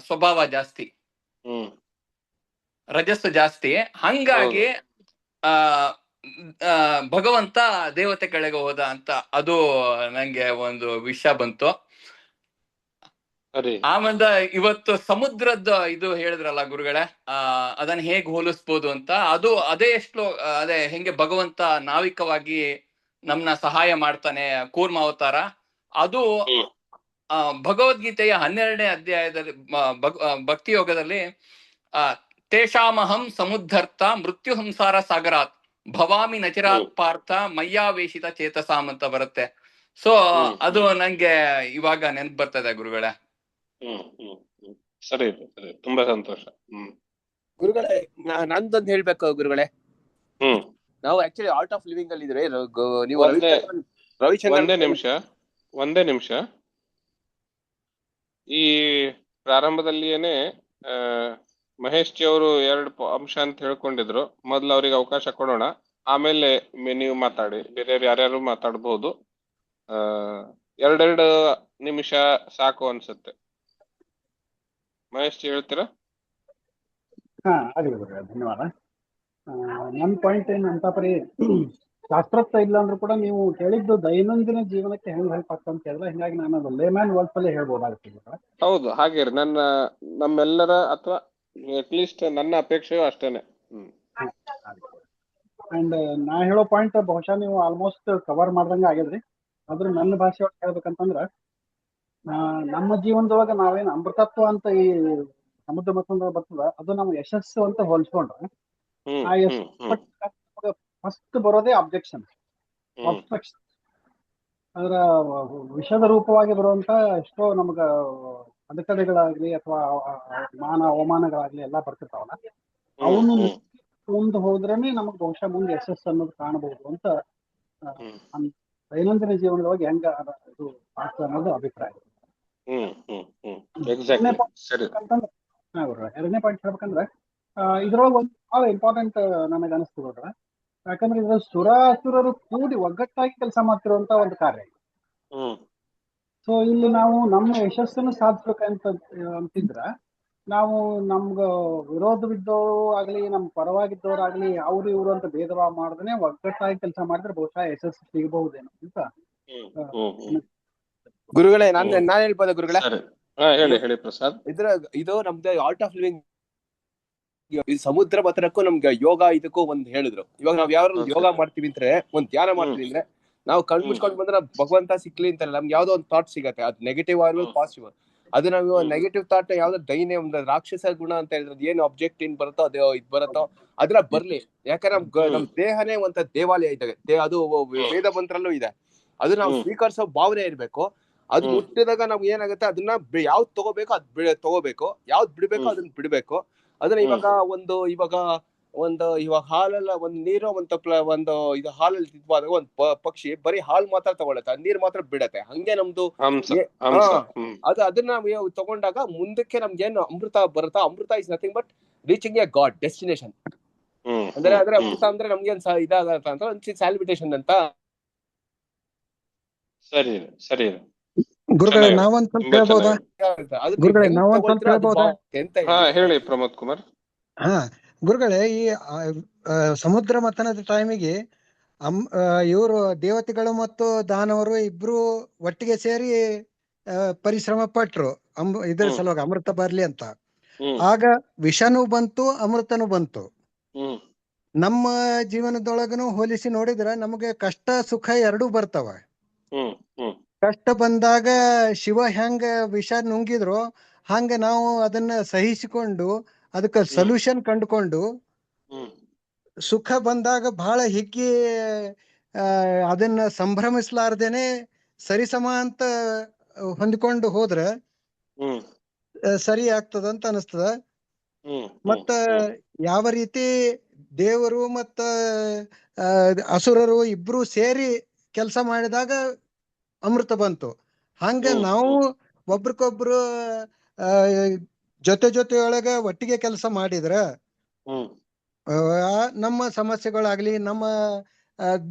ಸ್ವಭಾವ ಜಾಸ್ತಿ, ರಜಸ್ಸು ಜಾಸ್ತಿ. ಹಂಗಾಗಿ ಭಗವಂತ ದೇವತೆ ಕಡೆಗೆ ಹೋದ ಅಂತ ಅದು ನಂಗೆ ಒಂದು ವಿಷಯ ಬಂತು. ಆಮೇಲೆ ಇವತ್ತು ಸಮುದ್ರದ ಇದು ಹೇಳಿದ್ರಲ್ಲ ಗುರುಗಳೇ, ಅದನ್ನ ಹೇಗ್ ಹೋಲಿಸ್ಬೋದು ಅಂತ, ಅದೇ ಹೆಂಗೆ ಭಗವಂತ ನಾವಿಕವಾಗಿ ನಮ್ನ ಸಹಾಯ ಮಾಡ್ತಾನೆ, ಕೂರ್ಮ ಅವತಾರ. ಅದು ಭಗವದ್ಗೀತೆಯ 12ನೇ ಅಧ್ಯಾಯದಲ್ಲಿ ಭಕ್ತಿ ಯೋಗದಲ್ಲಿ ತೇಷಾಮಹಂ ಸಮುದ್ಧರ್ತ ಮೃತ್ಯು ಸಂಸಾರ ಸಾಗರಾತ್ ಭವಾಮಿ ನಚಿರಾತ್ ಪಾರ್ಥ ಮಯ್ಯಾವೇಶಿತ ಚೇತಸಾಮ್ ಅಂತ ಬರುತ್ತೆ. ಸೊ ಅದು ನಂಗೆ ಇವಾಗ ನೆನ್ಪು ಬರ್ತದೆ ಗುರುಗಳೇ. ಸರಿ, ತುಂಬಾ ಸಂತೋಷ. ಗುರುಗಳೇ, ನಂದೊಂದು ಹೇಳ್ಬೇಕು ಗುರುಗಳೇ. ನಾವು ಆಕ್ಚುಲಿ ಆರ್ಟ್ ಆಫ್ ಲಿವಿಂಗ್ ಅಲ್ಲಿ ಇದ್ರೆ ನೀವು ರವಿಶಂಕರ್ ಒಂದೇ ನಿಮಿಷ ಈ ಪ್ರಾರಂಭದಲ್ಲಿಯೇನೆ ಮಹೇಶ್ ಜಿ ಅವರು 2 ಅಂಶ ಅಂತ ಹೇಳ್ಕೊಂಡಿದ್ರು. ಮೊದ್ಲು ಅವ್ರಿಗೆ ಅವಕಾಶ ಕೊಡೋಣ, ಆಮೇಲೆ ನೀವು ಮಾತಾಡಿ. ಬೇರೆಯವ್ರು ಯಾರ್ಯಾರು ಮಾತಾಡ್ಬಹುದು. 2 ನಿಮಿಷ ಸಾಕು ಅನ್ಸುತ್ತೆ. ಮಹೇಶ್ ಜಿ ಹೇಳ್ತೀರಾ? ಆಗಲಿ ಗುರುಗಳೇ, ಧನ್ಯವಾದ. ನನ್ನ ಪಾಯಿಂಟ್ ಏನು ಅಂತ ಪರಿ ಶಾಸ್ತ್ರೋಕ್ತ ಇಲ್ಲ ಅಂದ್ರೂ ಕೂಡ ನೀವು ಕೇಳಿದ್ದು ದೈನಂದಿನ ಜೀವನಕ್ಕೆ ಹೆಂಗ್ ಹೆಲ್ಪ್ ಆಗ್ತದೆ ಅಂತ ಹೇಳಿದ್ರೆ, ಹಿಂಗಾಗಿ ನಾನು ಅದು ಲೇಮ್ಯಾನ್ ವರ್ಡ್ಸ್ ಅಲ್ಲಿ ಹೇಳ್ಬೋದಾಗುತ್ತೆ. ಹೌದು, ಹಾಗೆ ನಮ್ಮೆಲ್ಲರ ಅಥವಾ ಅಟ್ಲೀಸ್ಟ್ ನನ್ನ ಅಪೇಕ್ಷೆಯೂ ಅಷ್ಟೇನೆ. ಅಂಡ್ ನಾ ಹೇಳೋ ಪಾಯಿಂಟ್ ಬಹುಶಃ ನೀವು ಆಲ್ಮೋಸ್ಟ್ ಕವರ್ ಮಾಡ್ದಂಗ ಆಗಿದ್ರಿ. ಆದ್ರೂ ನನ್ನ ಭಾಷೆ ಒಳಗೆ ಹೇಳ್ಬೇಕಂತಂದ್ರ ನಮ್ಮ ಜೀವನದೊಳಗೆ ನಾವೇನು ಅಮೃತತ್ವ ಅಂತ ಈ ಸಮುದ್ರ ಮತ್ತೊಂದು ಬರ್ತದ, ಅದು ನಮ್ಮ ಯಶಸ್ಸು ಅಂತ ಹೋಲಿಸ್ಕೊಂಡ್ರೆ ಆ ಯಶಸ್ಸು ಫಸ್ಟ್ ಬರೋದೇ ಅಬ್ಜೆಕ್ಷನ್, ಆಬ್ಸ್ಟ್ರಕ್ಷನ್. ಅದರ ವಿಷದ ರೂಪವಾಗಿ ಬರುವಂತ ಎಷ್ಟೋ ನಮ್ಗ ಅಡೆತಡೆಗಳಾಗ್ಲಿ ಅಥವಾ ಮಾನ ಅವಮಾನಗಳಾಗ್ಲಿ ಎಲ್ಲ ಬರ್ತಿರ್ತಾವಲ್ಲ, ಅವನು ಮುಂದೆ ಹೋದ್ರೇನೆ ನಮಗ್ ಬಹುಶಃ ಮುಂದೆ ಯಶಸ್ಸು ಅನ್ನೋದು ಕಾಣಬಹುದು ಅಂತ ದೈನಂದಿನ ಜೀವನದೊಳಗೆ ಹೆಂಗ ಇದು ಆಗ್ತದೆ ಅನ್ನೋದು ಅಭಿಪ್ರಾಯ. ಎರಡನೇ ಪಾಯಿಂಟ್ ಹೇಳ್ಬೇಕಂದ್ರೆ ಇದ್ರೊಳಗೆ ಒಂದು ಬಹಳ ಇಂಪಾರ್ಟೆಂಟ್ ನನಗೆ ಅನಿಸ್ತಿರೋದ್ರ, ಯಾಕಂದ್ರೆ ಇದ್ರ ಸುರಾಸುರರು ಕೂಡಿ ಒಗ್ಗಟ್ಟಾಗಿ ಕೆಲಸ ಮಾಡ್ತಿರುವಂತ ಒಂದು ಕಾರ್ಯ. ಸೊ ಇಲ್ಲಿ ನಾವು ನಮ್ಮ ಯಶಸ್ಸನ್ನು ಸಾಧಿಸ್ಬೇಕಂತ ಅಂತಿದ್ರ ನಾವು ನಮ್ಗ ವಿರೋಧವಿದ್ದವರು ಆಗ್ಲಿ ನಮ್ಮ ಪರವಾಗಿದ್ದವರಾಗ್ಲಿ ಅವ್ರು ಇವ್ರು ಅಂತ ಭೇದ ಭಾವ ಮಾಡಿದ್ರೆ ಒಗ್ಗಟ್ಟಾಗಿ ಕೆಲಸ ಮಾಡಿದ್ರೆ ಬಹುಶಃ ಯಶಸ್ಸು ಸಿಗಬಹುದೇನೋ ಅಂತ. ಗುರುಗಳೇ ನಾನ್ ಹೇಳ್ಬೋದ ಗುರುಗಳೇ? ಹೇಳಿ ಪ್ರಸಾದ್. ಇದು ನಮ್ದು ಆರ್ಟ್ ಆಫ್ ಲಿವಿಂಗ್, ಈ ಸಮುದ್ರ ಮಥನಕ್ಕೂ ನಮ್ಗೆ ಯೋಗ ಇದಕ್ಕೂ ಒಂದ್ ಹೇಳಿದ್ರು. ಇವಾಗ ನಾವ್ ಯಾವ ಯೋಗ ಮಾಡ್ತೀವಿ ಅಂದ್ರೆ, ಒಂದ್ ಧ್ಯಾನ ಮಾಡ್ತೀವಿ ಅಂದ್ರೆ, ನಾವು ಕಣ್ ಮುಚ್ಕೊಂಡ್ ಬಂದ್ರೆ ಭಗವಂತ ಸಿಕ್ಲಿ ಅಂತಾರಲ್ಲ, ನಮ್ಗೆ ಯಾವ್ದೋ ಒಂದು ಥಾಟ್ ಸಿಗತ್ತೆ, ಅದು ನೆಗೆಟಿವ್ ಆಗಿರ್ಬೋದು ಪಾಸಿಟಿವ್. ಅದು ನಾವು ನೆಗೆಟಿವ್ ಥಾಟ್ ಯಾವ್ದೋ ದೈನ್ಯ ಒಂದು ರಾಕ್ಷಸ ಗುಣ ಅಂತ ಹೇಳಿದ್ರೆ ಏನು ಆಬ್ಜೆಕ್ಟ್ ಏನ್ ಬರುತ್ತೋ ಅದು ಇದ್ ಬರುತ್ತೋ ಅದ್ರ ಬರ್ಲಿ. ಯಾಕಂದ್ರೆ ನಮ್ ದೇಹನೇ ಒಂತ ದೇವಾಲಯ ಇದ್ದಾಗ, ಅದು ವೇದ ಮಂತ್ರಲ್ಲೂ ಇದೆ. ಅದು ನಾವು ಸ್ವೀಕರಿಸೋ ಭಾವನೆ ಇರ್ಬೇಕು. ಅದು ಹುಟ್ಟಿದಾಗ ನಾವ್ ಏನಾಗುತ್ತೆ, ಅದನ್ನ ಯಾವ್ದು ತಗೋಬೇಕು ಅದ್ ತಗೋಬೇಕು, ಯಾವ್ದು ಬಿಡ್ಬೇಕು ಅದನ್ನ ಬಿಡ್ಬೇಕು. ಅದನ್ನ ಇವಾಗ ಹಾಲೆಲ್ಲ ಒಂದ್ ನೀರು ಒಂದು ಇದು ಹಾಲಲ್ಲಿ ತಿದ್ದುವಾಗ ಒಂದ್ ಪಕ್ಷಿ ಬರೀ ಹಾಲ್ ಮಾತ್ರ ತಗೊಳತ್ತೆ, ನೀರ್ ಮಾತ್ರ ಬಿಡತ್ತೆ. ಹಂಗೆ ನಮ್ದು ಅದನ್ನ ನಾವು ತಗೊಂಡಾಗ ಮುಂದಕ್ಕೆ ನಮ್ಗೆ ಏನು ಅಮೃತ ಬರುತ್ತಾ, ಅಮೃತ is nothing but reaching a god destination. ಅಂದ್ರೆ ಅಮೃತ ಅಂದ್ರೆ ನಮ್ಗೆ ಇದಾಗತ್ತ ಅಂತ ಒಂದು ಸ್ಯಾಲ್ಯುಟೇಷನ್ ಅಂತ. ಸರಿ ಗುರುಗಳೇ ನಾವೊಂದ್ ಸ್ವಲ್ಪ ಹೇಳ್ಬೋದಾ? ಗುರುಗಳೇ ನಾವೊಂದ್ ಸ್ವಲ್ಪ ಹೇಳ್ಬೋದಾ? ಹೇಳಿ ಪ್ರಮೋದ್ ಕುಮಾರ್. ಗುರುಗಳೇ, ಈ ಸಮುದ್ರ ಮಥನದ ಟೈಮಿಗೆ ಇವರು ದೇವತೆಗಳು ಮತ್ತು ದಾನವರು ಇಬ್ರು ಒಟ್ಟಿಗೆ ಸೇರಿ ಪರಿಶ್ರಮ ಪಟ್ರು ಇದ್ರ ಸಲುವಾಗಿ ಅಮೃತ ಬರ್ಲಿ ಅಂತ. ಆಗ ವಿಷನೂ ಬಂತು, ಅಮೃತನೂ ಬಂತು. ನಮ್ಮ ಜೀವನದೊಳಗನು ಹೋಲಿಸಿ ನೋಡಿದ್ರೆ ನಮಗೆ ಕಷ್ಟ ಸುಖ ಎರಡೂ ಬರ್ತಾವ. ಕಷ್ಟ ಬಂದಾಗ ಶಿವ ಹೆಂಗ ವಿಷ ನುಂಗಿದ್ರು ಹಂಗ ನಾವು ಅದನ್ನ ಸಹಿಸಿಕೊಂಡು ಅದಕ್ಕೆ ಸೊಲ್ಯೂಷನ್ ಕಂಡುಕೊಂಡು, ಸುಖ ಬಂದಾಗ ಬಹಳ ಹಿಗ್ಗಿ ಅದನ್ನ ಸಂಭ್ರಮಿಸ್ಲಾರ್ದೇನೆ ಸರಿಸಮ ಅಂತ ಹೊಂದ್ಕೊಂಡು ಹೋದ್ರೆ ಸರಿ ಆಗ್ತದಂತ ಅನಿಸ್ತದ. ಮತ್ತ ಯಾವ ರೀತಿ ದೇವರು ಮತ್ತ ಅಸುರರು ಇಬ್ರು ಸೇರಿ ಕೆಲಸ ಮಾಡಿದಾಗ ಅಮೃತ ಬಂತು, ಹಂಗ ನಾವು ಒಬ್ರಿಗೊಬ್ರು ಜೊತೆಯೊಳಗ ಒಟ್ಟಿಗೆ ಕೆಲಸ ಮಾಡಿದ್ರ ನಮ್ಮ ಸಮಸ್ಯೆಗಳಾಗ್ಲಿ ನಮ್ಮ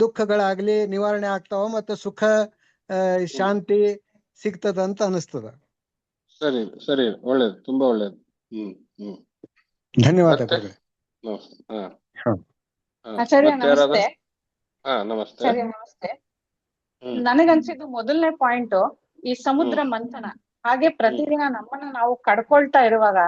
ದುಃಖಗಳಾಗ್ಲಿ ನಿವಾರಣೆ ಆಗ್ತಾವ, ಮತ್ತೆ ಸುಖ ಶಾಂತಿ ಸಿಗ್ತದಂತ ಅನಿಸ್ತದ. ಸರಿ ಒಳ್ಳೇದು, ತುಂಬಾ ಒಳ್ಳೇದು. ಧನ್ಯವಾದ. ನಮಸ್ತೆ. ನನಗನ್ಸಿದ್ದು ಮೊದಲನೇ ಪಾಯಿಂಟ್ ಈ ಸಮುದ್ರ ಮಂಥನ. ಹಾಗೆ ಪ್ರತಿದಿನ ನಮ್ಮನ್ನ ನಾವು ಕಡ್ಕೊಳ್ತಾ ಇರುವಾಗ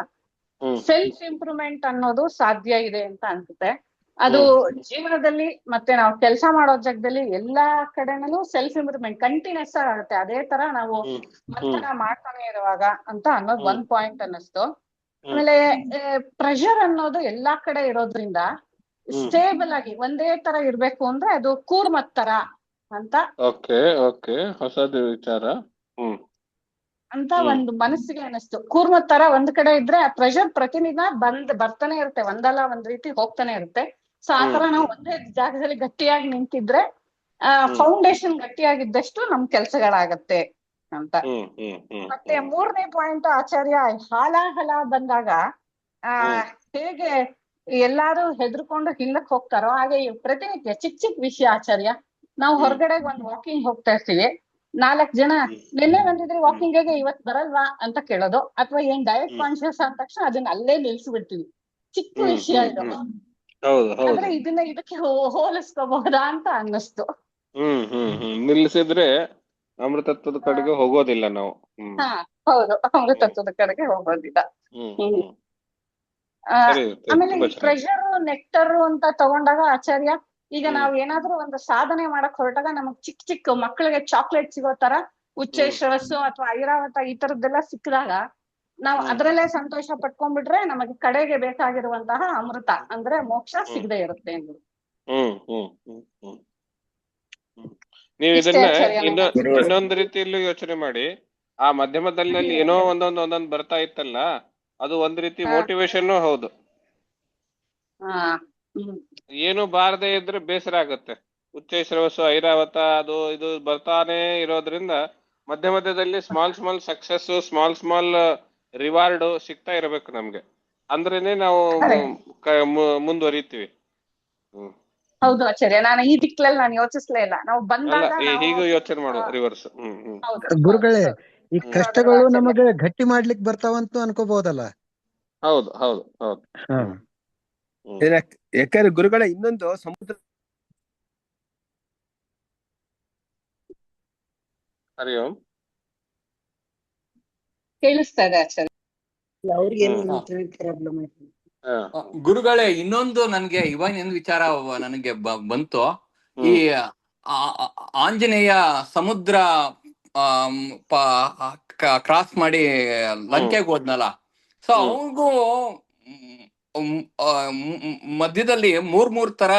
ಸೆಲ್ಫ್ ಇಂಪ್ರೂವ್ಮೆಂಟ್ ಅನ್ನೋದು ಸಾಧ್ಯ ಇದೆ ಅಂತ ಅನ್ಸುತ್ತೆ. ಅದು ಜೀವನದಲ್ಲಿ ಮತ್ತೆ ನಾವು ಕೆಲಸ ಮಾಡೋ ಜಾಗದಲ್ಲಿ ಎಲ್ಲಾ ಕಡೆನೂ ಸೆಲ್ಫ್ ಇಂಪ್ರೂವ್ಮೆಂಟ್ ಕಂಟಿನ್ಯೂಸ್ ಆಗುತ್ತೆ. ಅದೇ ತರ ನಾವು ಮಂಥನ ಮಾಡ್ತಾನೆ ಇರುವಾಗ ಅಂತ ಅನ್ನೋದು ಒಂದ್ ಪಾಯಿಂಟ್ ಅನ್ನಿಸ್ತು. ಆಮೇಲೆ ಪ್ರೆಷರ್ ಅನ್ನೋದು ಎಲ್ಲಾ ಕಡೆ ಇರೋದ್ರಿಂದ ಸ್ಟೇಬಲ್ ಆಗಿ ಒಂದೇ ತರ ಇರ್ಬೇಕು ಅಂದ್ರೆ ಅದು ಕೂರ್ಮತ್ ತರ ಅಂತ ಹೊಸದು ವಿಚಾರ ಅಂತ ಒಂದು ಮನಸ್ಸಿಗೆ ಅನಿಸ್ತು. ಕೂರ್ಮತ್ ತರ ಒಂದ್ ಕಡೆ ಇದ್ರೆ ಆ ಪ್ರೆಷರ್ ಪ್ರತಿನಿಧಿನ ಬರ್ತಾನೆ ಇರುತ್ತೆ, ಒಂದಲ್ಲ ಒಂದ್ ರೀತಿ ಹೋಗ್ತಾನೆ ಇರುತ್ತೆ. ಸೊ ಆ ತರ ನಾವು ಒಂದೇ ಜಾಗದಲ್ಲಿ ಗಟ್ಟಿಯಾಗಿ ನಿಂತಿದ್ರೆ ಫೌಂಡೇಶನ್ ಗಟ್ಟಿಯಾಗಿದ್ದಷ್ಟು ನಮ್ ಕೆಲ್ಸಗಳಾಗತ್ತೆ ಅಂತ. ಮತ್ತೆ ಮೂರನೇ ಪಾಯಿಂಟ್ ಆಚಾರ್ಯ ಹಾಲಾಹಲ ಬಂದಾಗ ಹೇಗೆ ಎಲ್ಲಾರು ಹೆದರ್ಕೊಂಡು ಹಿಂದಕ್ ಹೋಗ್ತಾರೋ ಹಾಗೆ ಪ್ರತಿನಿತ್ಯ ಚಿಕ್ಕ ವಿಷಯ ಆಚಾರ್ಯ, ನಾವು ಹೊರಗಡೆ ಒಂದ್ ವಾಕಿಂಗ್ ಹೋಗ್ತಾ ಇರ್ತೀವಿ, 4 ಜನ ನಿನ್ನೆ ಬಂದಿದ್ರಿ ವಾಕಿಂಗ್ ಗೆ ಇವತ್ ಬರಲ್ವಾ ಅಂತ ಕೇಳೋದು, ಅಥವಾ ಏನ್ ಡಯಟ್ ಕಾನ್ಶಿಯಸ್ ಅಂದ ತಕ್ಷಣ ಅದನ್ನ ಅಲ್ಲೇ ನಿಲ್ಸ್ಬಿಡ್ತೀವಿ. ಚಿಕ್ಕ ವಿಷಯ ಇದು, ಆದ್ರೆ ಇದಕ್ಕೆ ಹೋಲಿಸ್ಕೋಬಹುದಾ ಅಂತ ಅನ್ನಿಸ್ತು. ನಿಲ್ಲಿಸಿದ್ರೆ ಅಮೃತತ್ವದ ಕಡೆಗೆ ಹೋಗೋದಿಲ್ಲ ನಾವು. ಹೌದು, ಅಮೃತತ್ವದ ಕಡೆಗೆ ಹೋಗೋದಿಲ್ಲ. ಆಮೇಲೆ ಈ ಪ್ರೆಷರ್ ನೆಕ್ಟರ್ ಅಂತ ತಗೊಂಡಾಗ ಆಚಾರ್ಯ, ಈಗ ನಾವ್ ಏನಾದ್ರೂ ಒಂದು ಸಾಧನೆ ಮಾಡಕ್ ಹೊರಟಾಗ ನಮಗ್ ಚಿಕ್ಕ ಮಕ್ಕಳಿಗೆ ಚಾಕ್ಲೇಟ್ ಸಿಗೋ ತರ ಉಚ್ಚೈಶ್ರವಸ್ಸು ಅಥವಾ ಐರಾವತ ಈ ತರದ್ದೆಲ್ಲ ಸಿಕ್ಕಿದಾಗ ನಾವು ಅದ್ರಲ್ಲೇ ಸಂತೋಷ ಪಟ್ಕೊಂಡ್ಬಿಟ್ರೆ ನಮಗೆ ಕಡೆಗೆ ಬೇಕಾಗಿರುವಂತಹ ಅಮೃತ ಅಂದ್ರೆ ಮೋಕ್ಷ ಸಿಗದೆ ಇರುತ್ತೆ ಎಂದು. ನೀವು ಇದನ್ನ ಇನ್ನೊಂದು ರೀತಿಯಲ್ಲೂ ಯೋಚನೆ ಮಾಡಿ. ಆ ಮಧ್ಯಮದಲ್ಲಿ ಏನೋ ಒಂದೊಂದ್ ಬರ್ತಾ ಇತ್ತಲ್ಲ, ಅದು ಒಂದ್ ರೀತಿ ಮೋಟಿವೇಶನ್ ಹೌದು. ಏನು ಬಾರದೆ ಇದ್ರೆ ಬೇಸರ ಆಗತ್ತೆ. ಉಚ್ಚೈಶ್ರವಸ್ಸು, ಐರಾವತ ಅದು ಇದು ಬರ್ತಾನೆ ಇರೋದ್ರಿಂದ ಮಧ್ಯದಲ್ಲಿ ಸ್ಮಾಲ್ ಸಕ್ಸಸ್, ಸ್ಮಾಲ್ ರಿವಾರ್ಡ್ ಸಿಗ್ತಾ ಇರಬೇಕು ನಮ್ಗೆ. ಅಂದ್ರೇನೆ ನಾವು ಮುಂದುವರಿತೀವಿ. ಹೌದು ಆಚಾರ್ಯ, ನಾನು ಈ ದಿಕ್ಕಲ್ಲಿ ನಾನು ಯೋಚಿಸ್ಲೇ ಇಲ್ಲ. ನಾವು ಬಂದಾಗ ಹೀಗೂ ಯೋಚನೆ ಮಾಡುವ ರಿವರ್ಸ್. ಗುರುಗಳೇ, ಈ ಕಷ್ಟಗಳು ನಮಗೆ ಗಟ್ಟಿ ಮಾಡ್ಲಿಕ್ಕೆ ಬರ್ತಾವಂತೂ ಅನ್ಕೋಬಹುದಲ್ಲ? ಹೌದು. ಯಾಕಂದ್ರೆ ಗುರುಗಳೇ, ಇನ್ನೊಂದು ಸಮುದ್ರ ಹರಿ ಓಂ ಕೇಳಿಸ್ತಾ ಇದೆ ಆಚಾರ್ಯ. ಗುರುಗಳೇ, ಇನ್ನೊಂದು ನನ್ಗೆ ಇವಾಗ ವಿಚಾರ ನನಗೆ ಬಂತು. ಈ ಆಂಜನೇಯ ಸಮುದ್ರ ಕ್ರಾಸ್ ಮಾಡಿ ಲಂಕೆಗೆ ಹೋದ್ನಲ್ಲ, ಸೊ ಅವನಿಗೂ ಮಧ್ಯದಲ್ಲಿ ಮೂರ್ ತರ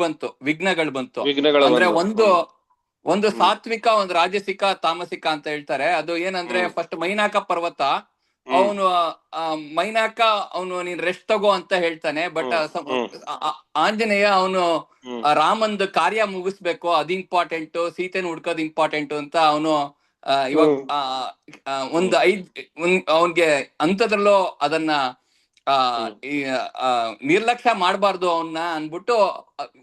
ಬಂತು, ವಿಘ್ನಗಳು ಬಂತು. ಅಂದ್ರೆ ಒಂದು ಸಾತ್ವಿಕ, ಒಂದು ರಾಜಸಿಕ, ತಾಮಸಿಕ ಅಂತ ಹೇಳ್ತಾರೆ. ಅದು ಏನಂದ್ರೆ, ಫಸ್ಟ್ ಮೈನಾಕ ಪರ್ವತ, ಅವನು ಮೈನಾಕ ಅವನು ನೀನ್ ರೆಸ್ಟ್ ತಗೋ ಅಂತ ಹೇಳ್ತಾನೆ. ಬಟ್ ಆಂಜನೇಯ ಅವನು ರಾಮಂದ್ ಕಾರ್ಯ ಮುಗಿಸ್ಬೇಕು, ಅದು ಇಂಪಾರ್ಟೆಂಟ್, ಸೀತೆನ ಹುಡ್ಕೋದು ಇಂಪಾರ್ಟೆಂಟ್ ಅಂತ ಅವನು ಇವಾಗ ಅವನ್ಗೆ ಅಂತದ್ರಲ್ಲೋ ಅದನ್ನ ನಿರ್ಲಕ್ಷ್ಯ ಮಾಡಬಾರ್ದು ಅವನ್ನ ಅನ್ಬಿಟ್ಟು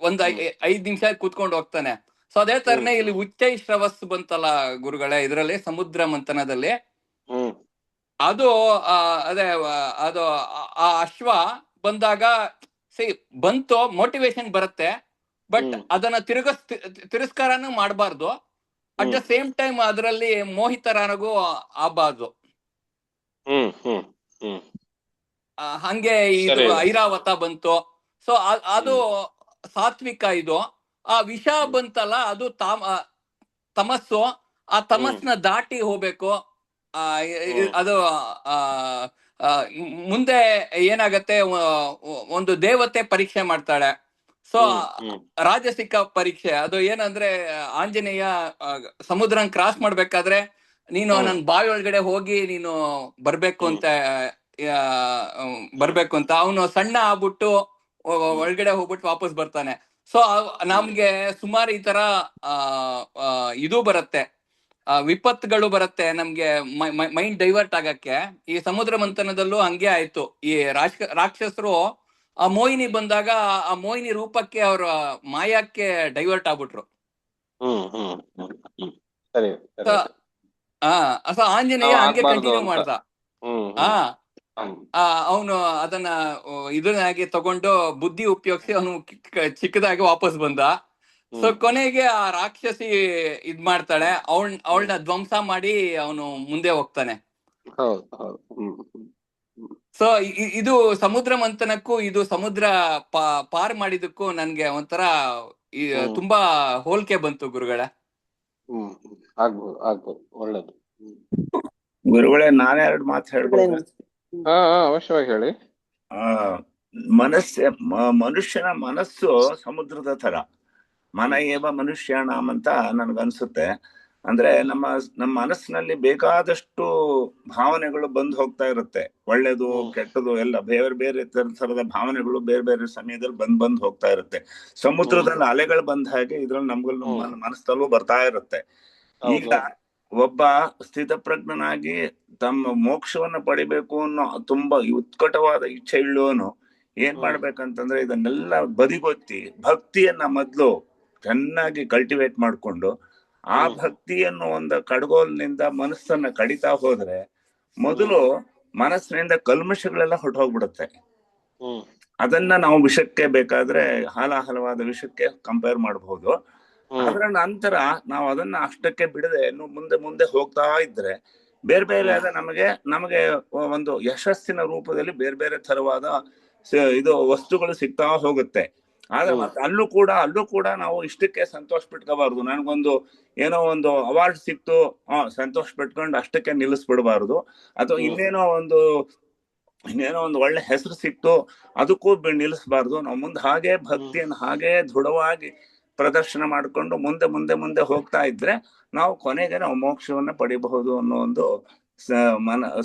ಒಂದ್ 5 ನಿಮಿಷ ಕೂತ್ಕೊಂಡು ಹೋಗ್ತಾನೆ. ಸೊ ಅದೇ ತರನೇ ಇಲ್ಲಿ ಉಚ್ಚೈಶ್ರವಸ್ ಬಂತಲ್ಲ ಗುರುಗಳೇ, ಇದರಲ್ಲಿ ಸಮುದ್ರ ಮಂಥನದಲ್ಲಿ ಅದು ಅದು ಆ ಅಶ್ವ ಬಂದಾಗ ಬಂತು, ಮೋಟಿವೇಶನ್ ಬರುತ್ತೆ. ಬಟ್ ಅದನ್ನ ತಿರಸ್ಕಾರನೂ ಮಾಡಬಾರ್ದು. ಅಟ್ ದ ಸೇಮ್ ಟೈಮ್ ಅದರಲ್ಲಿ ಮೋಹಿತರಾನಗೂ ಆಗಬಾರ್ದು. ಹಂಗೆ ಇದು ಐರಾವತ ಬಂತು. ಸೊ ಅದು ಸಾತ್ವಿಕ. ಇದು ಆ ವಿಷ ಬಂತಲ್ಲ, ಅದು ತಮಸ್ಸು. ಆ ತಮಸ್ನ ದಾಟಿ ಹೋಗ್ಬೇಕು. ಅದು ಮುಂದೆ ಏನಾಗತ್ತೆ, ಒಂದು ದೇವತೆ ಪರೀಕ್ಷೆ ಮಾಡ್ತಾಳೆ. ಸೊ ರಾಜಸಿಕ ಪರೀಕ್ಷೆ ಅದು ಏನಂದ್ರೆ, ಆಂಜನೇಯ ಸಮುದ್ರನ್ ಕ್ರಾಸ್ ಮಾಡ್ಬೇಕಾದ್ರೆ ನೀನು ನನ್ ಬಾವಿ ಒಳಗಡೆ ಹೋಗಿ ನೀನು ಬರ್ಬೇಕು ಅಂತ ಅವನು ಸಣ್ಣ ಆಗ್ಬಿಟ್ಟು ಒಳಗಡೆ ಹೋಗ್ಬಿಟ್ಟು ವಾಪಸ್ ಬರ್ತಾನೆ. ಸೊ ನಮ್ಗೆ ಸುಮಾರು ಈ ತರ ಇದು ಬರುತ್ತೆ, ವಿಪತ್ತುಗಳು ಬರುತ್ತೆ ನಮ್ಗೆ ಮೈಂಡ್ ಡೈವರ್ಟ್ ಆಗಕ್ಕೆ. ಈ ಸಮುದ್ರ ಮಂಥನದಲ್ಲೂ ಹಂಗೆ ಆಯ್ತು. ಈ ರಾಕ್ಷಸರು ಆ ಮೋಹಿನಿ ಬಂದಾಗ ಆ ಮೋಹಿನಿ ರೂಪಕ್ಕೆ ಅವ್ರ ಮಾಯಕ್ಕೆ ಡೈವರ್ಟ್ ಆಗ್ಬಿಟ್ರು. ಆಂಜನೇಯ ಹಂಗೆ ಕಂಟಿನ್ಯೂ ಮಾಡ್ದ. ಅವನು ಅದನ್ನ ಇದನ್ನಾಗಿ ತಗೊಂಡು ಬುದ್ಧಿ ಉಪಯೋಗಿಸಿ ಅವನು ಚಿಕ್ಕದಾಗಿ ವಾಪಸ್ ಬಂದ. ಸೊ ಕೊನೆಗೆ ಆ ರಾಕ್ಷಸಿ ಇದ್ ಮಾಡ್ತಾಳೆ, ಅವಳನ್ನ ಧ್ವಂಸ ಮಾಡಿ ಅವನು ಮುಂದೆ ಹೋಗ್ತಾನೆ. ಸೊ ಇದು ಸಮುದ್ರ ಮಂಥನಕ್ಕೂ ಇದು ಸಮುದ್ರ ಪಾರ್ ಮಾಡಿದಕ್ಕೂ ನನ್ಗೆ ಒಂಥರ ತುಂಬಾ ಹೋಲಿಕೆ ಬಂತು ಗುರುಗಳೇ. ಆಗ್ಬೋದು ಒಳ್ಳೇದು. ಗುರುಗಳೇ, ನಾನೇ 2 ಮಾತು ಹೇಳ್ಬೋದು? ಅವಶ್ಯವಾಗಿ ಹೇಳಿ. ಮನುಷ್ಯನ ಮನಸ್ಸು ಸಮುದ್ರದ ತರ, ಮನ ಏವ ಮನುಷ್ಯಾಣಂ ಅಂತ ನನ್ಗನ್ಸುತ್ತೆ. ಅಂದ್ರೆ ನಮ್ಮ ಮನಸ್ಸಿನಲ್ಲಿ ಬೇಕಾದಷ್ಟು ಭಾವನೆಗಳು ಬಂದು ಹೋಗ್ತಾ ಇರುತ್ತೆ. ಒಳ್ಳೇದು ಕೆಟ್ಟದು ಎಲ್ಲ ಬೇರೆ ಬೇರೆ ತರದ ಭಾವನೆಗಳು ಬೇರೆ ಬೇರೆ ಸಮಯದಲ್ಲಿ ಬಂದ್ ಹೋಗ್ತಾ ಇರುತ್ತೆ. ಸಮುದ್ರದಲ್ಲಿ ಅಲೆಗಳು ಬಂದ ಹಾಗೆ ಇದ್ರಲ್ಲಿ ನಮ್ಗಲ್ಲೂ ಮನಸ್ಸಲ್ಲೂ ಬರ್ತಾ ಇರುತ್ತೆ. ಈಗ ಒಬ್ಬ ಸ್ಥಿತಪ್ರಜ್ಞನಾಗಿ ತಮ್ಮ ಮೋಕ್ಷವನ್ನ ಪಡಿಬೇಕು ಅನ್ನೋ ತುಂಬಾ ಉತ್ಕಟವಾದ ಇಚ್ಛೆ ಇಳ್ಳೋನು ಏನ್ ಮಾಡ್ಬೇಕಂತಂದ್ರೆ, ಇದನ್ನೆಲ್ಲ ಬದಿಗೊತ್ತಿ ಭಕ್ತಿಯನ್ನ ಮೊದ್ಲು ಚೆನ್ನಾಗಿ ಕಲ್ಟಿವೇಟ್ ಮಾಡ್ಕೊಂಡು, ಆ ಭಕ್ತಿಯನ್ನು ಒಂದು ಕಡ್ಗೋಲ್ನಿಂದ ಮನಸ್ಸನ್ನ ಕಡಿತಾ ಹೋದ್ರೆ ಮೊದಲು ಮನಸ್ಸಿನಿಂದ ಕಲ್ಮಶಗಳೆಲ್ಲ ಹೊರಟೋಗ್ಬಿಡುತ್ತೆ. ಅದನ್ನ ನಾವು ವಿಷಕ್ಕೆ ಬೇಕಾದ್ರೆ ಹಲವಾದ ವಿಷಕ್ಕೆ ಕಂಪೇರ್ ಮಾಡಬಹುದು. ಅದರ ನಂತರ ನಾವು ಅದನ್ನ ಅಷ್ಟಕ್ಕೆ ಬಿಡದೆ ಮುಂದೆ ಹೋಗ್ತಾ ಇದ್ರೆ ಬೇರೆ ಬೇರೆ ಆದ ನಮಗೆ ಒಂದು ಯಶಸ್ಸಿನ ರೂಪದಲ್ಲಿ ಬೇರೆ ಬೇರೆ ತರವಾದ ಇದು ವಸ್ತುಗಳು ಸಿಗ್ತಾ ಹೋಗುತ್ತೆ. ಆದ್ರೆ ಮತ್ತೆ ಅಲ್ಲೂ ಕೂಡ ನಾವು ಇಷ್ಟಕ್ಕೆ ಸಂತೋಷ ಪಟ್ಕೋಬಾರ್ದು. ನನಗೊಂದು ಏನೋ ಒಂದು ಅವಾರ್ಡ್ ಸಿಕ್ತು, ಸಂತೋಷ ಪಟ್ಕೊಂಡು ಅಷ್ಟಕ್ಕೆ ನಿಲ್ಲಿಸ್ಬಿಡ್ಬಾರ್ದು. ಅಥವಾ ಇನ್ನೇನೋ ಒಂದು ಒಳ್ಳೆ ಹೆಸರು ಸಿಕ್ತು ಅದಕ್ಕೂ ನಿಲ್ಲಿಸಬಾರ್ದು. ನಾವು ಮುಂದೆ ಹಾಗೆ ಭಕ್ತಿಯನ್ನು ಹಾಗೆ ದೃಢವಾಗಿ ಪ್ರದರ್ಶನ ಮಾಡಿಕೊಂಡು ಮುಂದೆ ಮುಂದೆ ಮುಂದೆ ಹೋಗ್ತಾ ಇದ್ರೆ ನಾವು ಕೊನೆಗೆ ನಾವು ಮೋಕ್ಷವನ್ನ ಪಡಿಬಹುದು ಅನ್ನೋ ಒಂದು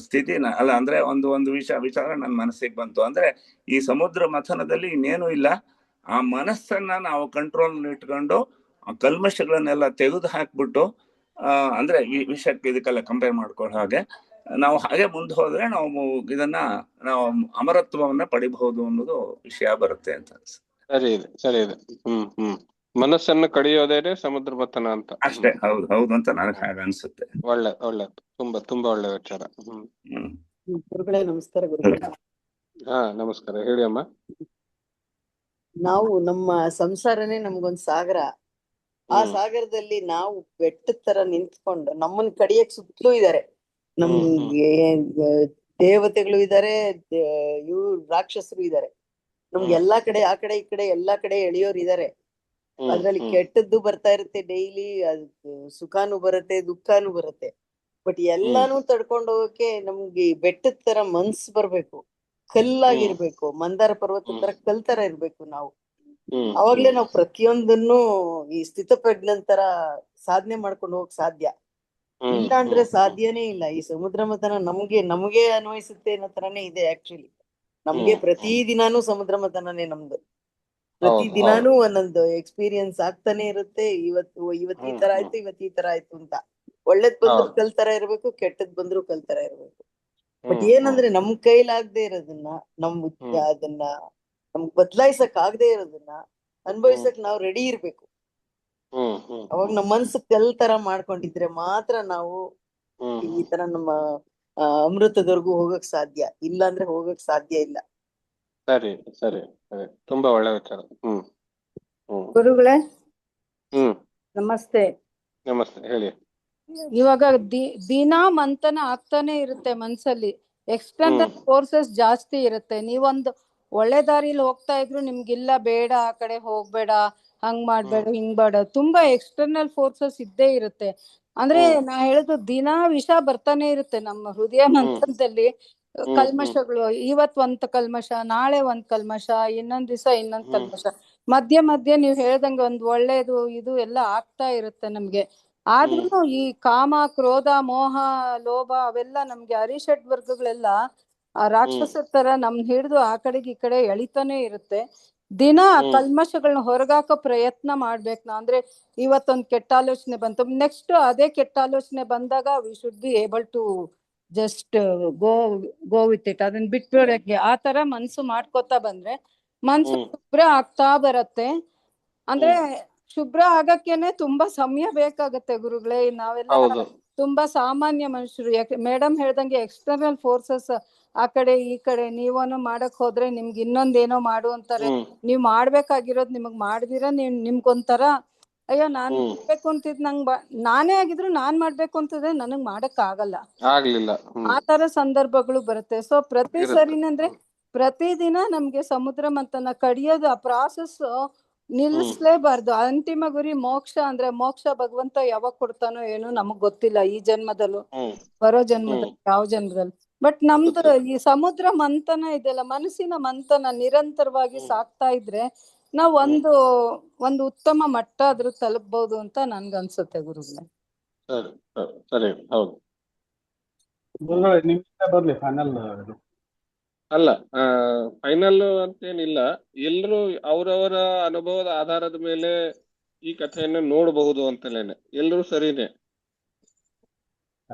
ಸ್ಥಿತಿ ಅಲ್ಲ. ಅಂದ್ರೆ ಒಂದು ವಿಚಾರ ನನ್ನ ಮನಸ್ಸಿಗೆ ಬಂತು. ಅಂದ್ರೆ ಈ ಸಮುದ್ರ ಮಥನದಲ್ಲಿ ಇನ್ನೇನು ಇಲ್ಲ, ಆ ಮನಸ್ಸನ್ನ ನಾವು ಕಂಟ್ರೋಲ್ ಇಟ್ಕೊಂಡು ಆ ಕಲ್ಮಶಗಳನ್ನೆಲ್ಲ ತೆಗೆದು ಹಾಕ್ಬಿಟ್ಟು ಅಂದ್ರೆ ಈ ವಿಷಯಕ್ಕೆ ಇದಕ್ಕೆಲ್ಲ ಕಂಪೇರ್ ಮಾಡ್ಕೊಳ್ಳೋ ಹಾಗೆ ನಾವು ಹಾಗೆ ಮುಂದೆ ಹೋದ್ರೆ ನಾವು ನಾವು ಅಮರತ್ವವನ್ನ ಪಡಿಬಹುದು ಅನ್ನೋದು ವಿಷಯ ಬರುತ್ತೆ ಅಂತ ಸರಿ ಇದೆ. ಮನಸ್ಸನ್ನು ಕಡಿಯೋದೇನೆ ಸಮುದ್ರ ಮಥನ ಅಂತ. ಅಷ್ಟೇ. ಹೌದು ಅಂತ ನನಗೆ ಹಾಗೆ ಅನ್ಸುತ್ತೆ. ಒಳ್ಳೆದು, ತುಂಬಾ ಒಳ್ಳೆ ವಿಚಾರ. ಗುರುಗಳೇ ನಮಸ್ಕಾರ. ಗುರುಗಳೇ ನಮಸ್ಕಾರ. ಹೇಳಿ ಅಮ್ಮ. ನಾವು ನಮ್ಮ ಸಂಸಾರನೇ ನಮ್ಗೊಂದ್ ಸಾಗರ. ಆ ಸಾಗರದಲ್ಲಿ ನಾವು ಬೆಟ್ಟದ ತರ ನಿಂತ್ಕೊಂಡು ನಮ್ಮನ್ ಕಡಿಯಕ್ ಸುತ್ತಲೂ ಇದಾರೆ. ನಮ್ಗೆ ದೇವತೆಗಳು ಇದಾರೆ, ಇವ್ರು ರಾಕ್ಷಸರು ಇದಾರೆ. ನಮ್ಗೆ ಎಲ್ಲಾ ಕಡೆ ಆ ಕಡೆ ಈ ಕಡೆ ಎಲ್ಲಾ ಕಡೆ ಎಳೆಯೋರು ಇದಾರೆ. ಅದ್ರಲ್ಲಿ ಕೆಟ್ಟದ್ದು ಬರ್ತಾ ಇರುತ್ತೆ ಡೈಲಿ, ಸುಖಾನು ಬರುತ್ತೆ, ದುಃಖಾನು ಬರುತ್ತೆ. ಬಟ್ ಎಲ್ಲಾನು ತಡ್ಕೊಂಡು ಹೋಗಕ್ಕೆ ನಮ್ಗೆ ಬೆಟ್ಟದ ತರ ಮನ್ಸು ಬರ್ಬೇಕು, ಕಲ್ಲಾಗಿರ್ಬೇಕು, ಮಂದಾರ ಪರ್ವತ ತರ ಕಲ್ ತರ ಇರ್ಬೇಕು ನಾವು. ಅವಾಗ್ಲೇ ನಾವು ಪ್ರತಿಯೊಂದನ್ನು ಈ ಸ್ಥಿತಪ್ರಜ್ಞಂತರ ಸಾಧನೆ ಮಾಡ್ಕೊಂಡು ಹೋಗಕ್ ಸಾಧ್ಯ. ಇಲ್ಲ ಅಂದ್ರೆ ಸಾಧ್ಯನೇ ಇಲ್ಲ. ಈ ಸಮುದ್ರ ಮಥನ ನಮ್ಗೆ ಅನ್ವಯಿಸುತ್ತೆ ಅನ್ನೋ ತರಾನೇ ಇದೆ. ಆಕ್ಚುಲಿ ನಮ್ಗೆ ಪ್ರತಿ ದಿನಾನು ಸಮುದ್ರ ಮಥನನೇ ನಮ್ದು. ಪ್ರತಿ ದಿನಾನು ಒಂದೊಂದು ಎಕ್ಸ್ಪೀರಿಯನ್ಸ್ ಆಗ್ತಾನೆ ಇರುತ್ತೆ. ಇವತ್ತು ಈ ತರ ಆಯ್ತು, ಈ ತರ ಆಯ್ತು ಅಂತ. ಒಳ್ಳೇದ್ ಬಂದ್ರು ಕಲ್ತರ ಇರ್ಬೇಕು, ಕೆಟ್ಟದ್ ಬಂದ್ರು ಕಲ್ತರ ಇರ್ಬೇಕು. ಬಟ್ ಏನಂದ್ರೆ ನಮ್ ಕೈಲಾಗದೆ ಇರೋದನ್ನ ಅದನ್ನ ನಮ್ಗ್ ಬದ್ಲಾಯ್ಸಕ್ ಆಗದೆ ಇರೋದನ್ನ ಅನುಭವಿಸಕ್ ನಾವ್ ರೆಡಿ ಇರ್ಬೇಕು. ಅವಾಗ ನಮ್ಮ ಮನ್ಸು ಕಲ್ತರ ಮಾಡ್ಕೊಂಡಿದ್ರೆ ಮಾತ್ರ ನಾವು ಈ ತರ ನಮ್ಮ ಅಮೃತದವರೆಗೂ ಹೋಗಕ್ ಸಾಧ್ಯ. ಇಲ್ಲ ಅಂದ್ರೆ ಹೋಗಕ್ ಸಾಧ್ಯ ಇಲ್ಲ. ಸರಿ. ತುಂಬಾ ಒಳ್ಳೆ ವಿಚಾರ. ಗುರುಗಳೇ ನಮಸ್ತೆ. ಹೇಳಿ. ಇವಾಗ ದಿನಾ ಮಂಥನ ಆಗ್ತಾನೆ ಇರುತ್ತೆ ಮನ್ಸಲ್ಲಿ. ಎಕ್ಸ್ಟರ್ನಲ್ ಫೋರ್ಸಸ್ ಜಾಸ್ತಿ ಇರುತ್ತೆ. ನೀವೊಂದು ಒಳ್ಳೆ ದಾರಿಲಿ ಹೋಗ್ತಾ ಇದ್ರು ನಿಮ್ಗಿಲ್ಲ, ಬೇಡ ಆ ಕಡೆ ಹೋಗ್ಬೇಡ, ಹಂಗ್ ಮಾಡ್ಬೇಡ, ಹಿಂಗ್ ಬೇಡ, ತುಂಬಾ ಎಕ್ಸ್ಟರ್ನಲ್ ಫೋರ್ಸಸ್ ಇದ್ದೇ ಇರುತ್ತೆ. ಅಂದ್ರೆ ನಾ ಹೇಳುದು ದಿನಾ ವಿಷ ಬರ್ತಾನೆ ಇರುತ್ತೆ ನಮ್ಮ ಹೃದಯ ಮಂಥನದಲ್ಲಿ. ಕಲ್ಮಶಗಳು, ಇವತ್ ಒಂದ್ ಕಲ್ಮಶ, ನಾಳೆ ಒಂದ್ ಕಲ್ಮಶ, ಇನ್ನೊಂದ್ ದಿವಸ ಇನ್ನೊಂದ್ ಕಲ್ಮಶ, ಮಧ್ಯೆ ನೀವ್ ಹೇಳ್ದಂಗೆ ಒಂದ್ ಒಳ್ಳೇದು ಇದು ಎಲ್ಲ ಆಗ್ತಾ ಇರುತ್ತೆ ನಮ್ಗೆ. ಆದ್ರೂ ಈ ಕಾಮ, ಕ್ರೋಧ, ಮೋಹ, ಲೋಭ ಅವೆಲ್ಲ ನಮ್ಗೆ ಅರಿಷಡ್ ವರ್ಗಗಳೆಲ್ಲ ಆ ರಾಕ್ಷಸರ ತರ ನಮ್ ಹಿಡಿದು ಆ ಕಡೆಗೆ ಈ ಕಡೆ ಎಳಿತಾನೆ ಇರುತ್ತೆ. ದಿನ ಕಲ್ಮಶಗಳನ್ನ ಹೊರಗಾಕೋ ಪ್ರಯತ್ನ ಮಾಡ್ಬೇಕು ನಾವು. ಅಂದ್ರೆ ಇವತ್ತೊಂದ್ ಕೆಟ್ಟ ಆಲೋಚನೆ ಬಂತು, ನೆಕ್ಸ್ಟ್ ಅದೇ ಕೆಟ್ಟ ಆಲೋಚನೆ ಬಂದಾಗ we should be able to just go with it. ಅದನ್ನ ಬಿಟ್ಬಿಡಕ್ಕೆ ಆ ತರ ಮನ್ಸು ಮಾಡ್ಕೋತಾ ಬಂದ್ರೆ ಮನ್ಸು ಶುಭ್ರ ಆಗ್ತಾ ಬರತ್ತೆ. ಅಂದ್ರೆ ಶುಭ್ರ ಆಗಕ್ಕೇನೆ ತುಂಬಾ ಸಮಯ ಬೇಕಾಗತ್ತೆ ಗುರುಗಳೇ. ನಾವೆಲ್ಲ ತುಂಬಾ ಸಾಮಾನ್ಯ ಮನುಷ್ಯರು. ಯಾಕೆ ಮೇಡಮ್ ಹೇಳ್ದಂಗೆ ಎಕ್ಸ್ಟರ್ನಲ್ ಫೋರ್ಸಸ್ ಆ ಕಡೆ ಈ ಕಡೆ ನೀವೇನೋ ಮಾಡಕ್ ಹೋದ್ರೆ ನಿಮ್ಗೆ ಇನ್ನೊಂದೇನೋ ಮಾಡು ಅಂತಾರೆ. ನೀವ್ ಮಾಡ್ಬೇಕಾಗಿರೋದ್ ನಿಮಗ್ ಮಾಡ್ದಿರ ನಿಮ್ಗೊಂಥರ ಅಯ್ಯೋ ನಾನ್ ಮಾಡ್ಬೇಕು ಅಂತಿದ್ ನಾನೇ ಆಗಿದ್ರು ನಾನ್ ಮಾಡ್ಬೇಕು ಅಂತಿದ್ರೆ ನನಗ್ ಮಾಡಕ್ ಆಗಲ್ಲ, ಆ ತರ ಸಂದರ್ಭಗಳು ಬರುತ್ತೆ. ಸೊ ಪ್ರತಿ ಸರಿನಂದ್ರೆ ಪ್ರತಿದಿನ ನಮ್ಗೆ ಸಮುದ್ರ ಮಂಥನ ಕಡಿಯೋದು ಆ ಪ್ರಾಸೆಸ್ ನಿಲ್ಲಿಸ್ಲೇಬಾರ್ದು. ಅಂತಿಮ ಗುರಿ ಮೋಕ್ಷ. ಅಂದ್ರೆ ಮೋಕ್ಷ ಭಗವಂತ ಯಾವಾಗ ಕೊಡ್ತಾನೋ ಏನೋ ನಮಗ್ ಗೊತ್ತಿಲ್ಲ, ಈ ಜನ್ಮದಲ್ಲೂ ಬರೋ ಜನ್ಮದಲ್ಲಿ ಯಾವ ಜನ್ಮದಲ್ಲಿ. ಬಟ್ ನಮ್ದು ಈ ಸಮುದ್ರ ಮಂಥನ ಇದೆಯಲ್ಲ, ಮನಸ್ಸಿನ ಮಂಥನ ನಿರಂತರವಾಗಿ ಸಾಕ್ತಾ ಇದ್ರೆ ನಾವ್ ಒಂದು ಉತ್ತಮ ಮಟ್ಟ ಆದ್ರೂ ತಲುಪಬಹುದು ಅಂತ ನನ್ಗನ್ಸುತ್ತೆ ಗುರುಗಳೇ. ಸರಿ. ಹೌದು ನಿಮ್ಮಿಂದ ಬರ್ಲಿ ಫೈನಲ್. ಅಲ್ಲ, ಫೈನಲ್ ಅಂತೇನಿಲ್ಲ. ಎಲ್ರು ಅವ್ರವರ ಅನುಭವದ ಆಧಾರದ ಮೇಲೆ ಈ ಕಥೆಯನ್ನು ನೋಡಬಹುದು ಅಂತಲೇನೆ. ಎಲ್ರು ಸರಿನೇ.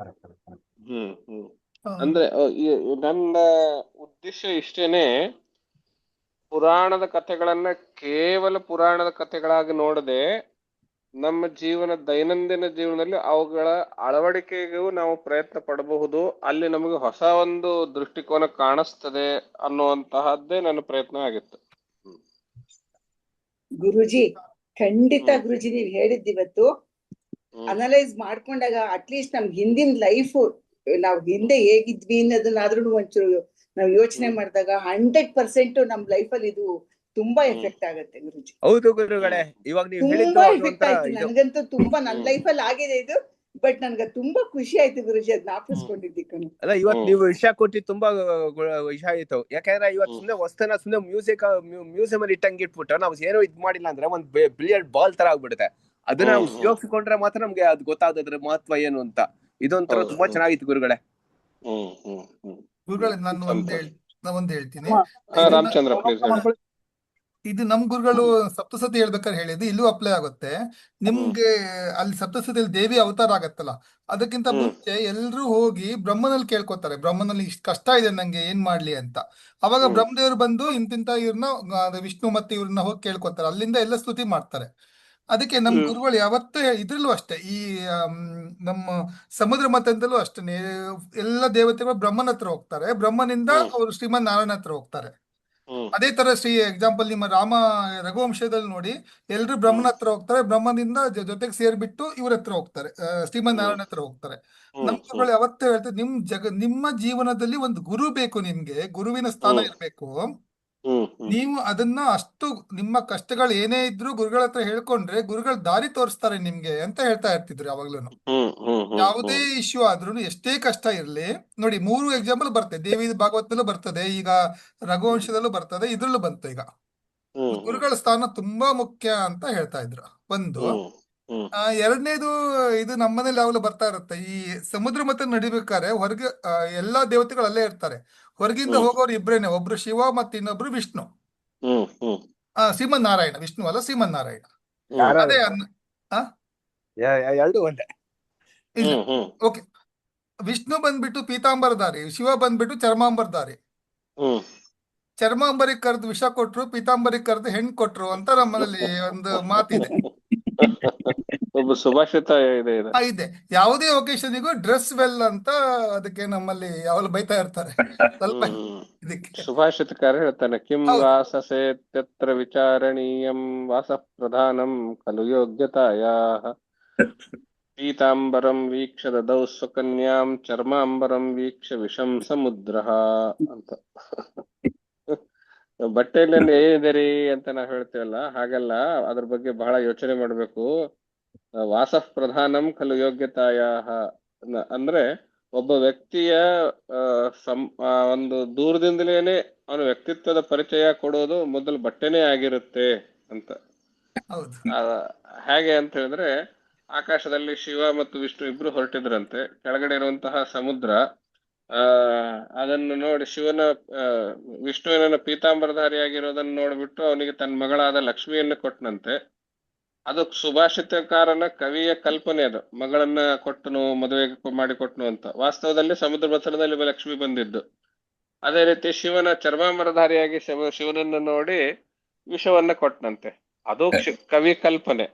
ಅಂದ್ರೆ ನನ್ನ ಉದ್ದೇಶ ಇಷ್ಟೇನೆ, ಪುರಾಣದ ಕಥೆಗಳನ್ನ ಕೇವಲ ಪುರಾಣದ ಕಥೆಗಳಾಗಿ ನೋಡದೆ ನಮ್ಮ ದೈನಂದಿನ ಜೀವನದಲ್ಲಿ ಅವುಗಳ ಅಳವಡಿಕೆಗೂ ನಾವು ಪ್ರಯತ್ನ ಪಡಬಹುದು. ಅಲ್ಲಿ ನಮಗೆ ಹೊಸ ಒಂದು ದೃಷ್ಟಿಕೋನ ಕಾಣಿಸ್ತದೆ ಅನ್ನುವಂತಹದ್ದೇ ನನ್ನ ಪ್ರಯತ್ನ ಆಗಿತ್ತು. ಗುರುಜಿ ಖಂಡಿತ ಗುರುಜಿ, ನೀವ್ ಹೇಳಿದ್ದಿವತ್ತು ಅನಲೈಸ್ ಮಾಡ್ಕೊಂಡಾಗ ಅಟ್ಲೀಸ್ಟ್ ನಮ್ ಹಿಂದಿನ ಲೈಫ್ ನಾವ್ ಹಿಂದೆ ಹೇಗಿದ್ವಿ ಅನ್ನೋದನ್ನಾದ್ರೂ ಒಂಚೂರು ನಾವ್ ಯೋಚನೆ ಮಾಡಿದಾಗ 100% ನಮ್ ಲೈಫಲ್ಲಿ ಇದು ತುಂಬಾ ಎಫೆಕ್ಟ್ ಆಗತ್ತೆ ಗುರುಜಿ. ಹೌದು ಗುರುಗಳೇ, ಇವಾಗ ನೀವು ಹೇಳಿದ್ದು ತುಂಬಾ ಅದು ಎಫೆಕ್ಟ್ ಒಂಥರ ಆಯ್ತು ಇದು. ನನ್ಗಂತೂ, ತುಂಬಾ ನನ್ನ ಲೈಫಲ್ಲಿ ಆಗಿದೆ ಇದು. ಬಟ್ ನನ್ಗೆ ತುಂಬಾ ಖುಷಿ ಆಯ್ತು ಗುರುಜಿ ಅದ್ ಜ್ಞಾಪಿಸ್ಕೊಂಡಿದ್ದಕ್ಕೆ. ಅಲ್ಲ, ಇವತ್ತು ನೀವು ವಿಷಯ ಕೊಟ್ಟು ತುಂಬಾ ವಿಷಯ ಆಯ್ತು. ಯಾಕಂದ್ರೆ ಇವತ್ತು ಸುಮ್ಮನೆ ವಸ್ತುನ ಸುಮ್ಮನೆ ಮ್ಯೂಸಿಯಂ ಅಲ್ಲಿ ಇಟ್ಟಂಗೆ ಇಟ್ಬಿಟ್ಟು ನಾವು ಏನೋ ಇದ್ ಮಾಡಿಲ್ಲ ಅಂದ್ರೆ ಒಂದ್ ಬಿಲಿಯರ್ಡ್ ಬಾಲ್ ತರ ಆಗ್ಬಿಡುತ್ತೆ. ಅದನ್ನ ನಾವು ಉಪಯೋಗಿಸ್ಕೊಂಡ್ರೆ ಮಾತ್ರ ನಮ್ಗೆ ಅದು ಗೊತ್ತಾಗೋದ್ರ ಮಹತ್ವ ಏನು ಅಂತ. ಇದೊಂಥರ ತುಂಬಾ ಚೆನ್ನಾಗಿತ್ತು ಗುರುಗಳೇ. ಗುರುಗಳೇ ನಾನು ಒಂದ್ ಹೇಳ್ತೀನಿ. ರಾಮಚಂದ್ರ ಪ್ಲೀಸ್ ಹೇಳಿ. ಇದು ನಮ್ ಗುರುಗಳು ಸಪ್ತಸತಿ ಹೇಳ್ಬೇಕಾದ್ರೆ ಹೇಳಿದ್ದು ಇಲ್ಲೂ ಅಪ್ಲೈ ಆಗುತ್ತೆ ನಿಮ್ಗೆ. ಅಲ್ಲಿ ಸಪ್ತಸತಿಯಲ್ಲಿ ದೇವಿ ಅವತಾರ ಆಗತ್ತಲ್ಲ, ಅದಕ್ಕಿಂತ ಮುಂಚೆ ಎಲ್ರು ಹೋಗಿ ಬ್ರಹ್ಮನಲ್ಲಿ ಕೇಳ್ಕೊತಾರೆ, ಬ್ರಹ್ಮನಲ್ಲಿ ಇಷ್ಟು ಕಷ್ಟ ಇದೆ ನಂಗೆ ಏನ್ ಮಾಡ್ಲಿ ಅಂತ. ಅವಾಗ ಬ್ರಹ್ಮದೇವರು ಬಂದು ಇಂತಿಂತ ಇವ್ರನ್ನ ವಿಷ್ಣು ಮತ್ತೆ ಇವ್ರನ್ನ ಹೋಗಿ ಕೇಳ್ಕೊತಾರೆ, ಅಲ್ಲಿಂದ ಎಲ್ಲ ಸ್ತುತಿ ಮಾಡ್ತಾರೆ. ಅದಕ್ಕೆ ನಮ್ ಗುರುಗಳು ಯಾವತ್ತೂ ಇದ್ರಲ್ಲೂ ಅಷ್ಟೇ, ಈ ನಮ್ಮ ಸಮುದ್ರ ಮತದಲ್ಲೂ ಅಷ್ಟೇ ಎಲ್ಲ ದೇವತೆಗಳು ಬ್ರಹ್ಮನ ಹತ್ರ ಹೋಗ್ತಾರೆ, ಬ್ರಹ್ಮನಿಂದ ಅವರು ಶ್ರೀಮನ್ ನಾರಾಯಣ ಹತ್ರ ಹೋಗ್ತಾರೆ. ಅದೇ ತರ ಎಕ್ಸಾಂಪಲ್ ನಿಮ್ಮ ರಘುವಂಶದಲ್ಲಿ ನೋಡಿ, ಎಲ್ರು ಬ್ರಹ್ಮನ ಹತ್ರ ಹೋಗ್ತಾರೆ, ಬ್ರಹ್ಮನಿಂದ ಜೊತೆಗೆ ಸೇರ್ಬಿಟ್ಟು ಇವ್ರ ಹತ್ರ ಹೋಗ್ತಾರೆ, ಶ್ರೀಮನ್ ನಾರಾಯಣ ಹತ್ರ ಹೋಗ್ತಾರೆ. ನಮ್ ಗುರುಗಳು ಯಾವತ್ತೂ ಹೇಳ್ತಾರೆ, ನಿಮ್ಮ ಜೀವನದಲ್ಲಿ ಒಂದು ಗುರು ಬೇಕು, ನಿಮ್ಗೆ ಗುರುವಿನ ಸ್ಥಾನ ಇರ್ಬೇಕು. ನೀವು ಅದನ್ನ ಅಷ್ಟು ನಿಮ್ಮ ಕಷ್ಟಗಳು ಏನೇ ಇದ್ರು ಗುರುಗಳ ಹತ್ರ ಹೇಳ್ಕೊಂಡ್ರೆ ಗುರುಗಳು ದಾರಿ ತೋರಿಸ್ತಾರೆ ನಿಮ್ಗೆ ಅಂತ ಹೇಳ್ತಾ ಇರ್ತಿದ್ರು ಯಾವಾಗ್ಲೂ. ಯಾವುದೇ ಇಶ್ಯೂ ಆದ್ರೂ ಎಷ್ಟೇ ಕಷ್ಟ ಇರ್ಲಿ ನೋಡಿ, 3 ಎಕ್ಸಾಂಪಲ್ ಬರ್ತದೆ, ದೇವಿ ಭಾಗವತದಲ್ಲೂ ಬರ್ತದೆ, ಈಗ ರಘುವಂಶದಲ್ಲೂ ಬರ್ತದೆ, ಇದ್ರಲ್ಲೂ ಬಂತು. ಈಗ ಗುರುಗಳ ಸ್ಥಾನ ತುಂಬಾ ಮುಖ್ಯ ಅಂತ ಹೇಳ್ತಾ ಇದ್ರು ಒಂದು. ಎರಡನೇದು, ಇದು ನಮ್ಮನೇಲಿ ಯಾವಾಗಲೂ ಬರ್ತಾ ಇರುತ್ತೆ, ಈ ಸಮುದ್ರ ಮತ್ತೆ ನಡಿಬೇಕಾದ್ರೆ ಹೊರಗೆ ಎಲ್ಲಾ ದೇವತೆಗಳು ಅಲ್ಲೇ ಇರ್ತಾರೆ, ಹೊರಗಿಂದ ಹೋಗೋರು ಇಬ್ರೇನೆ, ಒಬ್ರು ಶಿವ ಮತ್ತೆ ಇನ್ನೊಬ್ರು ವಿಷ್ಣು. ಶ್ರೀಮನ್ ನಾರಾಯಣ, ವಿಷ್ಣು ಅಲ್ಲ ಶ್ರೀಮನ್ ನಾರಾಯಣ. ಅದೇ ಎರಡು ಒಂದೇ. ಓಕೆ, ವಿಷ್ಣು ಬಂದ್ಬಿಟ್ಟು ಪೀತಾಂಬರಧಾರಿ, ಶಿವ ಬಂದ್ಬಿಟ್ಟು ಚರ್ಮಾಂಬರಧಾರಿ. ಚರ್ಮಾಂಬರಿಗೆ ಕರೆದು ವಿಷ ಕೊಟ್ರು, ಪೀತಾಂಬರಿಗೆ ಕರೆದು ಹೆಣ್ಣು ಕೊಟ್ರು ಅಂತ ನಮ್ಮಲ್ಲಿ ಒಂದು ಮಾತಿದೆ. ಒಬ್ಬ ಸುಭಾಷಿತ ಇದೆ. ಯಾವುದೇ ಒಕೇಶನ್ಗೂ ಡ್ರೆಸ್ ವೆಲ್ ಅಂತ ಅದಕ್ಕೆ ನಮ್ಮಲ್ಲಿ ಯಾವಾಗಲೂ ಬೈತಾ ಇರ್ತಾರೆ ಸ್ವಲ್ಪ ಇದಕ್ಕೆ. ಸುಭಾಷಿತಕಾರ ಹೇಳ್ತಾನೆ, ಕಿಂ ವಾಸಸೇತ್ಯತ್ರ ವಿಚಾರಣೀಯಂ ವಾಸ ಪ್ರಧಾನಂ ಖಲು ಯೋಗ್ಯತಾಯಾಃ ಪೀತಾಂಬರಂ ವೀಕ್ಷ ದದೌ ಸ್ವಕನ್ಯಾಂ ಚರ್ಮಾಂಬರಂ ವೀಕ್ಷ ವಿಷಂ ಸಮುದ್ರಃ ಅಂತ. ಬಟ್ಟೆಯಲ್ಲಿ ಏನಿದೆ ರೀ ಅಂತ ನಾವ್ ಹೇಳ್ತೇವಲ್ಲ, ಹಾಗಲ್ಲ, ಅದ್ರ ಬಗ್ಗೆ ಬಹಳ ಯೋಚನೆ ಮಾಡ್ಬೇಕು. ವಾಸ ಪ್ರಧಾನಂ ಖಲು ಯೋಗ್ಯತಾಯಾಃ ಅಂದ್ರೆ ಒಬ್ಬ ವ್ಯಕ್ತಿಯ ಒಂದು ದೂರದಿಂದಲೇನೆ ಅವನ ವ್ಯಕ್ತಿತ್ವದ ಪರಿಚಯ ಕೊಡೋದು ಮೊದಲು ಬಟ್ಟೆನೇ ಆಗಿರುತ್ತೆ ಅಂತ. ಹೇಗೆ ಅಂತ ಹೇಳಿದ್ರೆ, ಆಕಾಶದಲ್ಲಿ ಶಿವ ಮತ್ತು ವಿಷ್ಣು ಇಬ್ರು ಹೊರಟಿದ್ರಂತೆ, ಕೆಳಗಡೆ ಇರುವಂತಹ ಸಮುದ್ರ ಅದನ್ನು ನೋಡಿ ವಿಷ್ಣುವಿನ ಪೀತಾಂಬರಧಾರಿಯಾಗಿರೋದನ್ನು ನೋಡ್ಬಿಟ್ಟು ಅವನಿಗೆ ತನ್ನ ಮಗಳಾದ ಲಕ್ಷ್ಮಿಯನ್ನು ಕೊಟ್ಟನಂತೆ. ಅದು ಸುಭಾಷಿತಕಾರನ ಕವಿಯ ಕಲ್ಪನೆ, ಅದು ಮಗಳನ್ನ ಕೊಟ್ಟನು, ಮದುವೆ ಮಾಡಿಕೊಟ್ನು ಅಂತ. ವಾಸ್ತವದಲ್ಲಿ ಸಮುದ್ರ ಮಥನದಲ್ಲಿ ಲಕ್ಷ್ಮಿ ಬಂದಿದ್ದು. ಅದೇ ರೀತಿ ಶಿವನ ಚರ್ಮಾಂಬರಧಾರಿಯಾಗಿ ಶಿವನನ್ನು ನೋಡಿ ವಿಷವನ್ನ ಕೊಟ್ಟನಂತೆ, ಅದು ಕವಿ ಕಲ್ಪನೆ.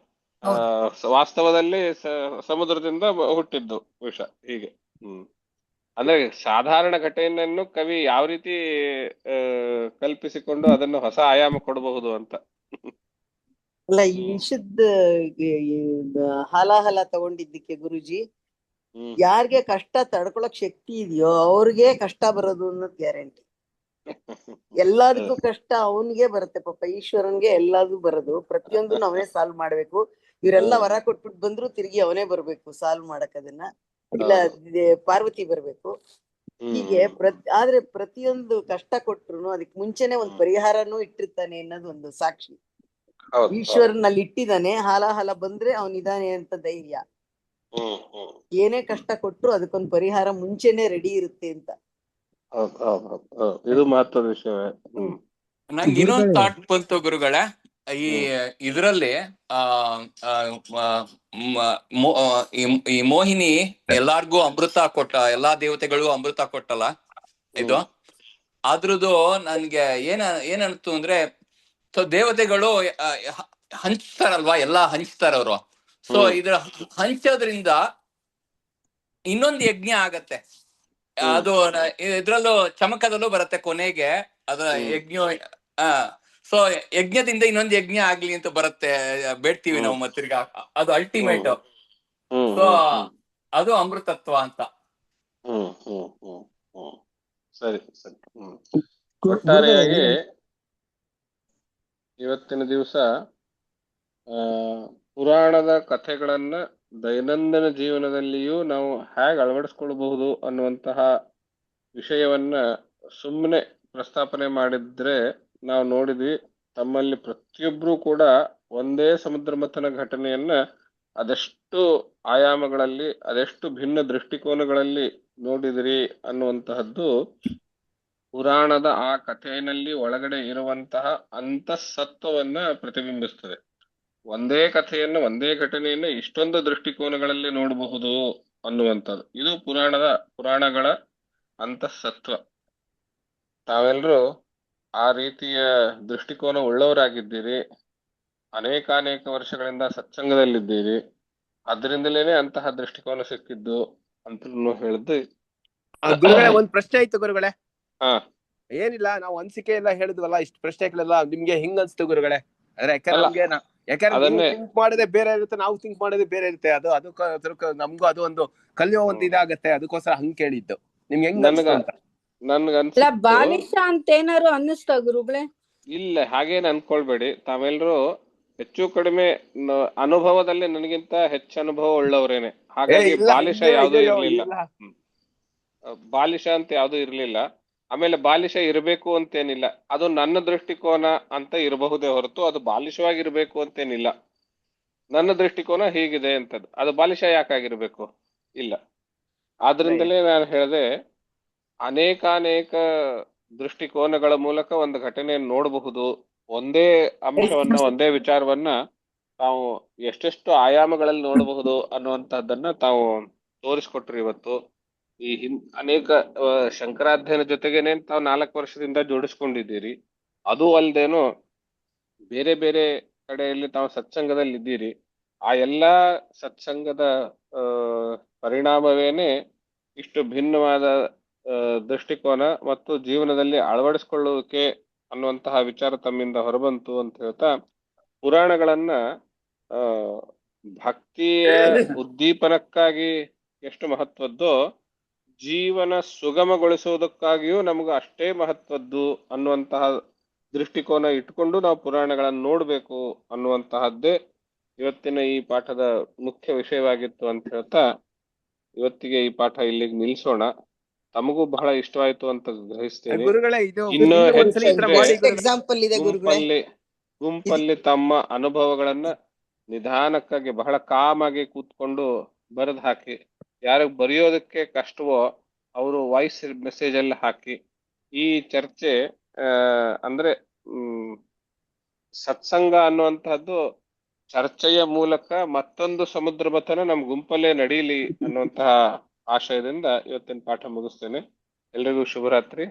ವಾಸ್ತವದಲ್ಲಿ ಸಮುದ್ರದಿಂದ ಹುಟ್ಟಿದ್ದು ವಿಷ. ಹೀಗೆ ಅಂದ್ರೆ ಸಾಧಾರಣ ಘಟನೆಯನ್ನು ಕವಿ ಯಾವ ರೀತಿ ಕಲ್ಪಿಸಿಕೊಂಡು ಅದನ್ನು ಹೊಸ ಆಯಾಮ ಕೊಡಬಹುದು ಅಂತ. ಅಲ್ಲ, ಈ ವಿಷದ ಹಾಲಾಹಲ ತಗೊಂಡಿದ್ದಕ್ಕೆ ಗುರುಜಿ, ಯಾರಿಗೆ ಕಷ್ಟ ತಡ್ಕೊಳಕ್ ಶಕ್ತಿ ಇದೆಯೋ ಅವ್ರಿಗೆ ಕಷ್ಟ ಬರೋದು ಅನ್ನೋದು ಗ್ಯಾರಂಟಿ. ಎಲ್ಲದಕ್ಕೂ ಕಷ್ಟ ಅವನ್ಗೆ ಬರುತ್ತೆ ಪಾಪ, ಈಶ್ವರನ್ಗೆ ಎಲ್ಲದೂ ಬರೋದು, ಪ್ರತಿಯೊಂದು ಅವನೇ ಸಾಲ್ವ್ ಮಾಡ್ಬೇಕು. ಇವರೆಲ್ಲ ವರ ಕೊಟ್ಬಿಟ್ಟು ಬಂದ್ರು ತಿರುಗಿ ಅವನೇ ಬರ್ಬೇಕು ಸಾಲ್ವ್ ಮಾಡಕ್, ಅದನ್ನ ಇಲ್ಲ ಪಾರ್ವತಿ ಬರ್ಬೇಕು. ಹೀಗೆ ಆದ್ರೆ ಪ್ರತಿಯೊಂದು ಕಷ್ಟ ಕೊಟ್ರು ಅದಕ್ಕೆ ಮುಂಚೆನೆ ಒಂದ್ ಪರಿಹಾರನೂ ಇಟ್ಟಿರ್ತಾನೆ ಅನ್ನೋದು ಒಂದು ಸಾಕ್ಷಿ. ಈಶ್ವರನಲ್ಲಿ ಇಟ್ಟಿದ್ದಾನೆ, ಹಾಲಾಹಲ ಬಂದ್ರೆ ಅವನಿದಾನೆ ಅಂತ ಧೈರ್ಯ. ಏನೇ ಕಷ್ಟ ಕೊಟ್ರು ಅದಕ್ಕೊಂದು ಪರಿಹಾರ ಮುಂಚೆನೆ ರೆಡಿ ಇರುತ್ತೆ ಅಂತ. ಇದು ಮಹತ್ವದ ವಿಷಯ. ನಂಗೆ ಇನ್ನೊಂದು ಥಾಟ್ ಬಂತು ಗುರುಗಳೇ, ಈ ಇದ್ರಲ್ಲಿ ಈ ಮೋಹಿನಿ ಎಲ್ಲಾರ್ಗೂ ಅಮೃತ ಕೊಟ್ಟ, ಎಲ್ಲಾ ದೇವತೆಗಳು ಅಮೃತ ಕೊಟ್ಟಲ್ಲ ಇದು. ಅದ್ರದ್ದು ನನ್ಗೆ ಏನನ್ತು ಅಂದ್ರೆ, ಸೊ ದೇವತೆಗಳು ಹಂಚ್ತಾರಲ್ವಾ, ಎಲ್ಲಾ ಹಂಚ್ತಾರ ಅವರು. ಸೊ ಇದ್ರ ಹಂಚೋದ್ರಿಂದ ಇನ್ನೊಂದು ಯಜ್ಞ ಆಗತ್ತೆ. ಅದು ಇದ್ರಲ್ಲೂ ಚಮಕದಲ್ಲೂ ಬರುತ್ತೆ ಕೊನೆಗೆ ಅದ ಯಜ್ಞ. ಸೊ ಯಜ್ಞದಿಂದ ಇನ್ನೊಂದು ಯಜ್ಞ ಆಗ್ಲಿ ಅಂತ ಬರುತ್ತೆ, ಬೇಡ್ತೀವಿ ನಾವು ಮತ್ತಿರ್ಗ. ಅದು ಅಲ್ಟಿಮೇಟ್. ಸೊ ಅದು ಅಮೃತತ್ವ ಅಂತ. ಸರಿ ಸರಿ. ಒಟ್ಟಾರೆಯಾಗಿ ಇವತ್ತಿನ ದಿವಸ ಪುರಾಣದ ಕಥೆಗಳನ್ನ ದೈನಂದಿನ ಜೀವನದಲ್ಲಿಯೂ ನಾವು ಹೇಗೆ ಅಳವಡಿಸ್ಕೊಳ್ಬಹುದು ಅನ್ನುವಂತಹ ವಿಷಯವನ್ನ ಸುಮ್ಮನೆ ಪ್ರಸ್ತಾಪನೆ ಮಾಡಿದ್ರೆ ನಾವು ನೋಡಿದ್ವಿ. ತಮ್ಮಲ್ಲಿ ಪ್ರತಿಯೊಬ್ರು ಕೂಡ ಒಂದೇ ಸಮುದ್ರ ಮಥನ ಘಟನೆಯನ್ನ ಅದೆಷ್ಟು ಆಯಾಮಗಳಲ್ಲಿ, ಅದೆಷ್ಟು ಭಿನ್ನ ದೃಷ್ಟಿಕೋನಗಳಲ್ಲಿ ನೋಡಿದಿರಿ ಅನ್ನುವಂತಹದ್ದು ಪುರಾಣದ ಆ ಕಥೆಯಲ್ಲಿ ಒಳಗಡೆ ಇರುವಂತಹ ಅಂತಃಸತ್ವವನ್ನ ಪ್ರತಿಬಿಂಬಿಸ್ತದೆ. ಒಂದೇ ಕಥೆಯನ್ನು, ಒಂದೇ ಘಟನೆಯನ್ನ ಇಷ್ಟೊಂದು ದೃಷ್ಟಿಕೋನಗಳಲ್ಲಿ ನೋಡಬಹುದು ಅನ್ನುವಂಥದ್ದು ಇದು ಪುರಾಣಗಳ ಅಂತಃಸತ್ವ. ತಾವೆಲ್ಲರೂ ಆ ರೀತಿಯ ದೃಷ್ಟಿಕೋನ ಉಳ್ಳವರಾಗಿದ್ದೀರಿ. ಅನೇಕಾನೇಕ ವರ್ಷಗಳಿಂದ ಸತ್ಸಂಗದಲ್ಲಿದ್ದೀರಿ. ಅದರಿಂದಲೇನೆ ಅಂತಹ ದೃಷ್ಟಿಕೋನ ಸಿಕ್ಕಿದ್ದು ಅಂತ ಹೇಳಿದ್ದು. ಗುರುಗಳೇ, ಒಂದ್ ಪ್ರಶ್ನೆ ಆಯ್ತು ಗುರುಗಳೇ. ಹಾ, ಏನಿಲ್ಲ, ನಾವು ಅನ್ಸಿಕೆ ಎಲ್ಲ ಹೇಳಿದ್ವಲ್ಲ, ಇಷ್ಟು ಪ್ರಶ್ನೆಗಳೆಲ್ಲ ನಿಮ್ಗೆ ಹೆಂಗ್ ಅನ್ಸ್ತು ಗುರುಗಳೇ? ಅಂದ್ರೆ ಯಾಕಂದ್ರೆ ನೀವು ಥಿಂಕ್ ಮಾಡೋದೇ ಬೇರೆ ಇರುತ್ತೆ, ನಾವು ಥಿಂಕ್ ಮಾಡೋದೇ ಬೇರೆ ಇರುತ್ತೆ. ಅದಕ್ಕೆ ನಮ್ಗೂ ಅದು ಒಂದು ಕಲಿಯೋ ಒಂದು ಇದಾಗತ್ತೆ. ಅದಕ್ಕೋಸ್ಕರ ಹಂಗ್ ಕೇಳಿದ್ದು. ನಿಮ್ಗೆ ಹೆಂಗ್ ಅನ್ಸ್ತು ಅಂತ? ಇಲ್ಲ, ಬಾಲಿಶ ಅಂತ ಏನಾರು ಅನ್ನಿಸ್ತಾ ಗುರುಗಳೇ? ಇಲ್ಲ, ಹಾಗೇನ್ ಅನ್ಕೊಳ್ಬೇಡಿ. ತಾವೆಲ್ಲರೂ ಹೆಚ್ಚು ಕಡಿಮೆ ಅನುಭವದಲ್ಲಿ ನನಗಿಂತ ಹೆಚ್ಚು ಅನುಭವ ಉಳ್ಳವರೇನೆ. ಹಾಗಾಗಿ ಬಾಲಿಶ ಯಾವ್ದು ಇರ್ಲಿಲ್ಲ. ಬಾಲಿಶ ಅಂತ ಯಾವ್ದು ಇರ್ಲಿಲ್ಲ. ಆಮೇಲೆ ಬಾಲಿಶ ಇರಬೇಕು ಅಂತೇನಿಲ್ಲ. ಅದು ನನ್ನ ದೃಷ್ಟಿಕೋನ ಅಂತ ಇರಬಹುದೇ ಹೊರತು ಅದು ಬಾಲಿಶವಾಗಿರ್ಬೇಕು ಅಂತೇನಿಲ್ಲ. ನನ್ನ ದೃಷ್ಟಿಕೋನ ಹೀಗಿದೆ ಅಂತದ್ದು. ಅದು ಬಾಲಿಶ ಯಾಕಾಗಿರ್ಬೇಕು? ಇಲ್ಲ. ಆದ್ರಿಂದಲೇ ನಾನು ಹೇಳಿದೆ, ಅನೇಕಾನೇಕ ದೃಷ್ಟಿಕೋನಗಳ ಮೂಲಕ ಒಂದು ಘಟನೆಯನ್ನು ನೋಡಬಹುದು. ಒಂದೇ ಅಂಶವನ್ನ, ಒಂದೇ ವಿಚಾರವನ್ನ ತಾವು ಎಷ್ಟೆಷ್ಟು ಆಯಾಮಗಳಲ್ಲಿ ನೋಡಬಹುದು ಅನ್ನುವಂತಹದ್ದನ್ನ ತಾವು ತೋರಿಸ್ಕೊಟ್ರಿ ಇವತ್ತು. ಈ ಅನೇಕ ಶಂಕರಾಧ್ಯಯನ ಜೊತೆಗೇನೆ ತಾವು 4 ವರ್ಷದಿಂದ ಜೋಡಿಸ್ಕೊಂಡಿದ್ದೀರಿ. ಅದು ಅಲ್ದೇನು ಬೇರೆ ಬೇರೆ ಕಡೆಯಲ್ಲಿ ತಾವು ಸತ್ಸಂಗದಲ್ಲಿ ಇದ್ದೀರಿ. ಆ ಎಲ್ಲಾ ಸತ್ಸಂಗದ ಪರಿಣಾಮವೇನೆ ಇಷ್ಟು ಭಿನ್ನವಾದ ದೃಷ್ಟಿಕೋನ ಮತ್ತು ಜೀವನದಲ್ಲಿ ಅಳವಡಿಸ್ಕೊಳ್ಳುವಿಕೆ ಅನ್ನುವಂತಹ ವಿಚಾರ ತಮ್ಮಿಂದ ಹೊರಬಂತು ಅಂತ ಹೇಳ್ತಾ, ಪುರಾಣಗಳನ್ನ ಭಕ್ತಿಯ ಉದ್ದೀಪನಕ್ಕಾಗಿ ಎಷ್ಟು ಮಹತ್ವದ್ದೋ ಜೀವನ ಸುಗಮಗೊಳಿಸುವುದಕ್ಕಾಗಿಯೂ ನಮಗೂ ಅಷ್ಟೇ ಮಹತ್ವದ್ದು ಅನ್ನುವಂತಹ ದೃಷ್ಟಿಕೋನ ಇಟ್ಕೊಂಡು ನಾವು ಪುರಾಣಗಳನ್ನು ನೋಡ್ಬೇಕು ಅನ್ನುವಂತಹದ್ದೇ ಇವತ್ತಿನ ಈ ಪಾಠದ ಮುಖ್ಯ ವಿಷಯವಾಗಿತ್ತು ಅಂತ ಹೇಳ್ತಾ ಇವತ್ತಿಗೆ ಈ ಪಾಠ ಇಲ್ಲಿಗೆ ನಿಲ್ಸೋಣ. ತಮಗೂ ಬಹಳ ಇಷ್ಟವಾಯ್ತು ಅಂತ ಗ್ರಹಿಸ್ತೇನೆ. ಇನ್ನು ಗುಂಪಲ್ಲಿ ತಮ್ಮ ಅನುಭವಗಳನ್ನ ನಿಧಾನಕ್ಕಾಗಿ ಬಹಳ ಕಾಮಾಗಿ ಕೂತ್ಕೊಂಡು ಬರೆದು ಹಾಕಿ, ಯಾರಿಗೆ ಬರೆಯೋದಕ್ಕೆ ಕಷ್ಟವೋ ಅವರು ವಾಯ್ಸ್ ಮೆಸೇಜ್ ಅಲ್ಲಿ ಹಾಕಿ. ಈ ಚರ್ಚೆ ಅಂದ್ರೆ ಸತ್ಸಂಗ ಅನ್ನುವಂತಹದ್ದು ಚರ್ಚೆಯ ಮೂಲಕ ಮತ್ತೊಂದು ಸಮುದ್ರ ಮಥನ ನಮ್ ಗುಂಪಲ್ಲೇ ನಡೀಲಿ ಅನ್ನುವಂತಹ ಆಶಯದಿಂದ ಇವತ್ತಿನ ಪಾಠ ಮುಗಿಸ್ತೇನೆ. ಎಲ್ರಿಗೂ ಶುಭರಾತ್ರಿ.